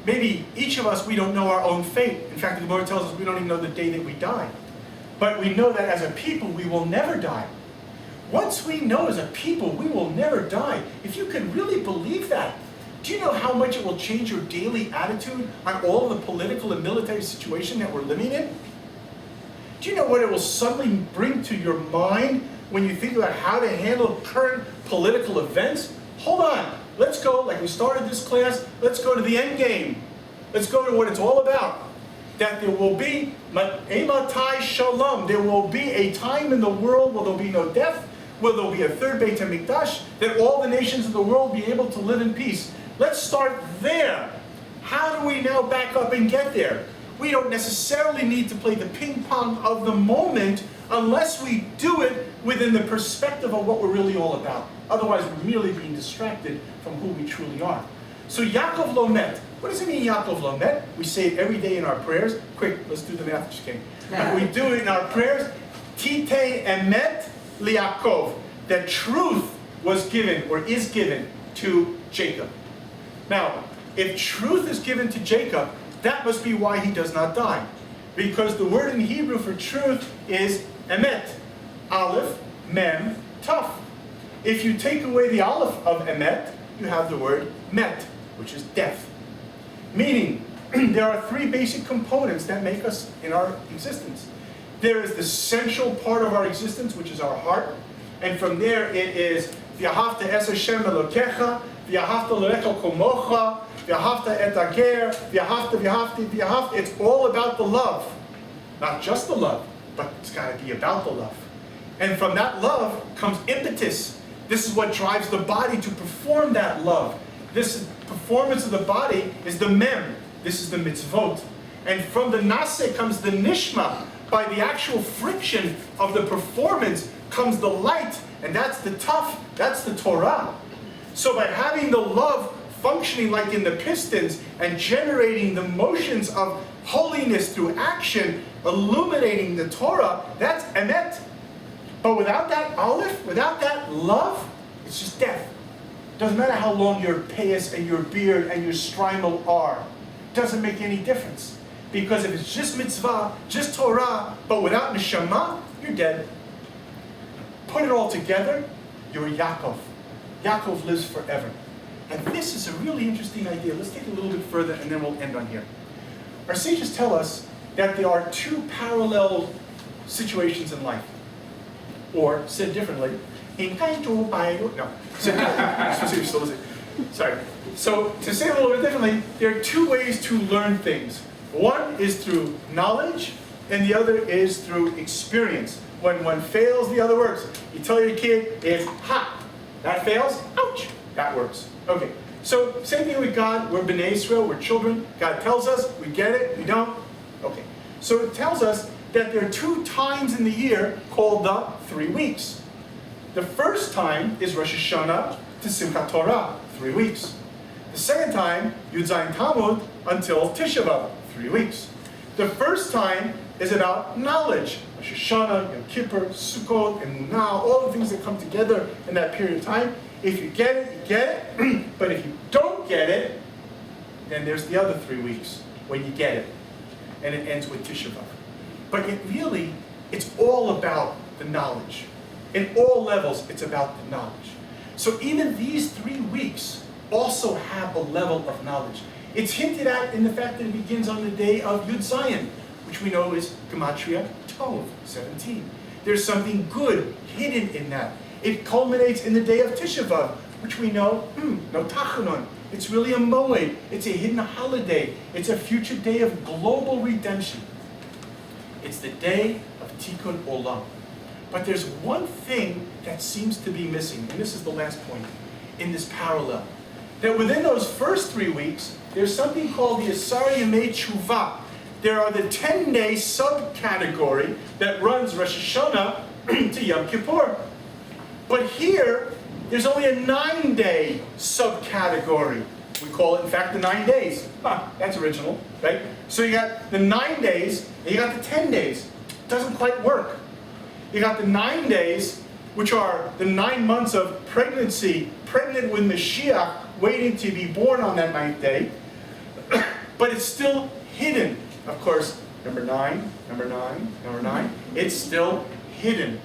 Maybe each of us, we don't know our own fate. In fact, the Gemara tells us we don't even know the day that we die. But we know that as a people, we will never die. Once we know as a people, we will never die. If you can really believe that, do you know how much it will change your daily attitude on all the political and military situation that we're living in? Do you know what it will suddenly bring to your mind when you think about how to handle current political events? Hold on. Let's go, like we started this class, let's go to the end game. Let's go to what it's all about. That there will be Ematai Shalom. There will be a time in the world where there will be no death, Will there be a third Beit HaMikdash? That all the nations of the world be able to live in peace? Let's start there. How do we now back up and get there? We don't necessarily need to play the ping pong of the moment unless we do it within the perspective of what we're really all about. Otherwise, we're merely being distracted from who we truly are. So Yaakov lo met. What does it mean, Yaakov lo met? We say it every day in our prayers. Quick, let's do the math, just kidding. We do it in our prayers. Tite emet liYaakov. That truth was given, or is given, to Jacob. Now, if truth is given to Jacob, that must be why he does not die. Because the word in Hebrew for truth is emet. Aleph, mem, taf. If you take away the aleph of emet, you have the word met, which is death. Meaning, there are three basic components that make us in our existence. There is the central part of our existence, which is our heart. And from there it is v'ahavta es Hashem Elokecha, v'ahavta l'recha komocha, v'ahavta et hager, v'ahavta. It's all about the love. Not just the love, but it's got to be about the love. And from that love comes impetus. This is what drives the body to perform that love. This performance of the body is the mem. This is the mitzvot. And from the naseh comes the nishma. By the actual friction of the performance comes the light, and that's the taf, that's the Torah. So by having the love functioning like in the pistons and generating the motions of holiness through action, illuminating the Torah, that's emet. But without that aleph, without that love, it's just death. Doesn't matter how long your payas and your beard and your strimal are. Doesn't make any difference. Because if it's just mitzvah, just Torah, but without neshama, you're dead. Put it all together, you're Yaakov. Yaakov lives forever. And this is a really interesting idea. Let's take it a little bit further and then we'll end on here. Our sages tell us that there are two parallel situations in life. Or, said differently, no, said differently. Sorry. So, to say it a little bit differently, there are two ways to learn things. One is through knowledge, and the other is through experience. When one fails, the other works. You tell your kid, it's hot. That fails, ouch. That works. Okay, so same thing with God. We're B'nai Israel, we're children. God tells us, we get it, we don't. Okay, so it tells us that there are two times in the year called the 3 weeks. The first time is Rosh Hashanah to Simchat Torah, 3 weeks. The second time, Yud Zayin Tammuz, until Tisha B'Av, 3 weeks. The first time is about knowledge. Rosh Hashanah, Yom Kippur, Sukkot, Emunah, all the things that come together in that period of time. If you get it, you get it. But if you don't get it, then there's the other 3 weeks when you get it. And it ends with Tisha B'Av. But it really, it's all about the knowledge. In all levels, it's about the knowledge. So even these 3 weeks also have a level of knowledge. It's hinted at in the fact that it begins on the day of Yud Zayin, which we know is Gematria Tov, 17. There's something good hidden in that. It culminates in the day of Tisha B'Av, which we know, no Tachanon. It's really a moed. It's a hidden holiday. It's a future day of global redemption. It's the day of Tikkun Olam. But there's one thing that seems to be missing, and this is the last point in this parallel. That within those first 3 weeks, there's something called the Asar Yemei Tshuva. There are the 10-day subcategory that runs Rosh Hashanah to Yom Kippur. But here, there's only a 9-day subcategory. We call it, in fact, the 9 days. That's original, right? So you got the 9 days, and you got the 10 days. Doesn't quite work. You got the 9 days, which are the 9 months of pregnancy, pregnant with Mashiach, waiting to be born on that 9th day. But it's still hidden. Of course, number 9, it's still hidden.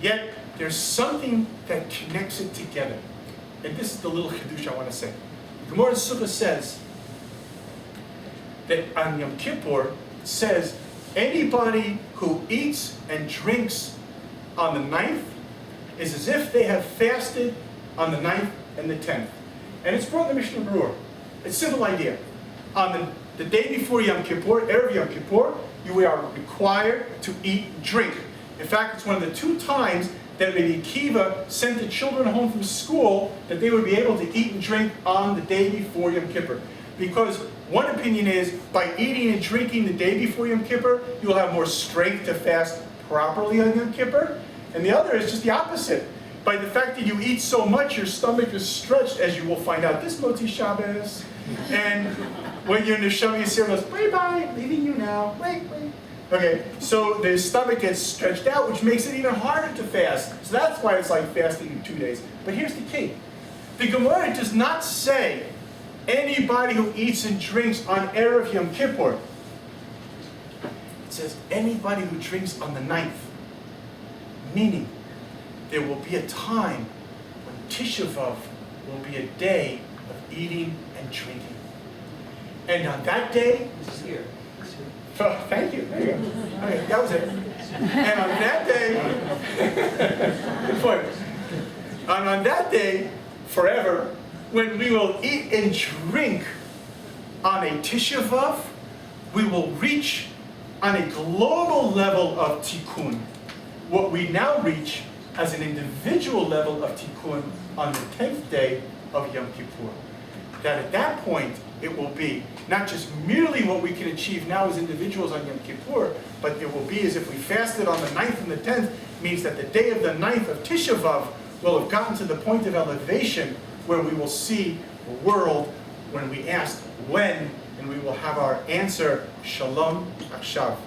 Yet, there's something that connects it together. And this is the little chidush I want to say. The Gemara Sukkah says that on Yom Kippur, it says, anybody who eats and drinks on the 9th is as if they have fasted on the 9th and the 10th. And it's brought in the Mishnah Berurah. It's a simple idea. On the day before Yom Kippur, Erev Yom Kippur, you are required to eat and drink. In fact, it's one of the 2 times that Rabbi Akiva sent the children home from school that they would be able to eat and drink on the day before Yom Kippur. Because one opinion is, by eating and drinking the day before Yom Kippur, you will have more strength to fast properly on Yom Kippur. And the other is just the opposite. By the fact that you eat so much, your stomach is stretched, as you will find out this Motzi Shabbos. And when your Neshama Yisrael goes, bye-bye, leaving you now, wait. Okay, so the stomach gets stretched out, which makes it even harder to fast. So that's why it's like fasting in 2 days. But here's the key. The Gemara does not say anybody who eats and drinks on Erev Yom Kippur. It says anybody who drinks on the 9th. Meaning, there will be a time when Tisha B'Av will be a day of eating and drinking. And on that day, This is here. oh, thank you, there you go. Okay, that was it. And on that day, good point. And on that day, forever, when we will eat and drink on a Tisha B'Av, we will reach on a global level of tikkun what we now reach as an individual level of tikkun on the 10th day of Yom Kippur. That at that point, it will be not just merely what we can achieve now as individuals on Yom Kippur, but it will be as if we fasted on the 9th and the 10th, means that the day of the 9th of Tisha B'Av will have gotten to the point of elevation where we will see the world when we ask when, and we will have our answer, Shalom Akshav.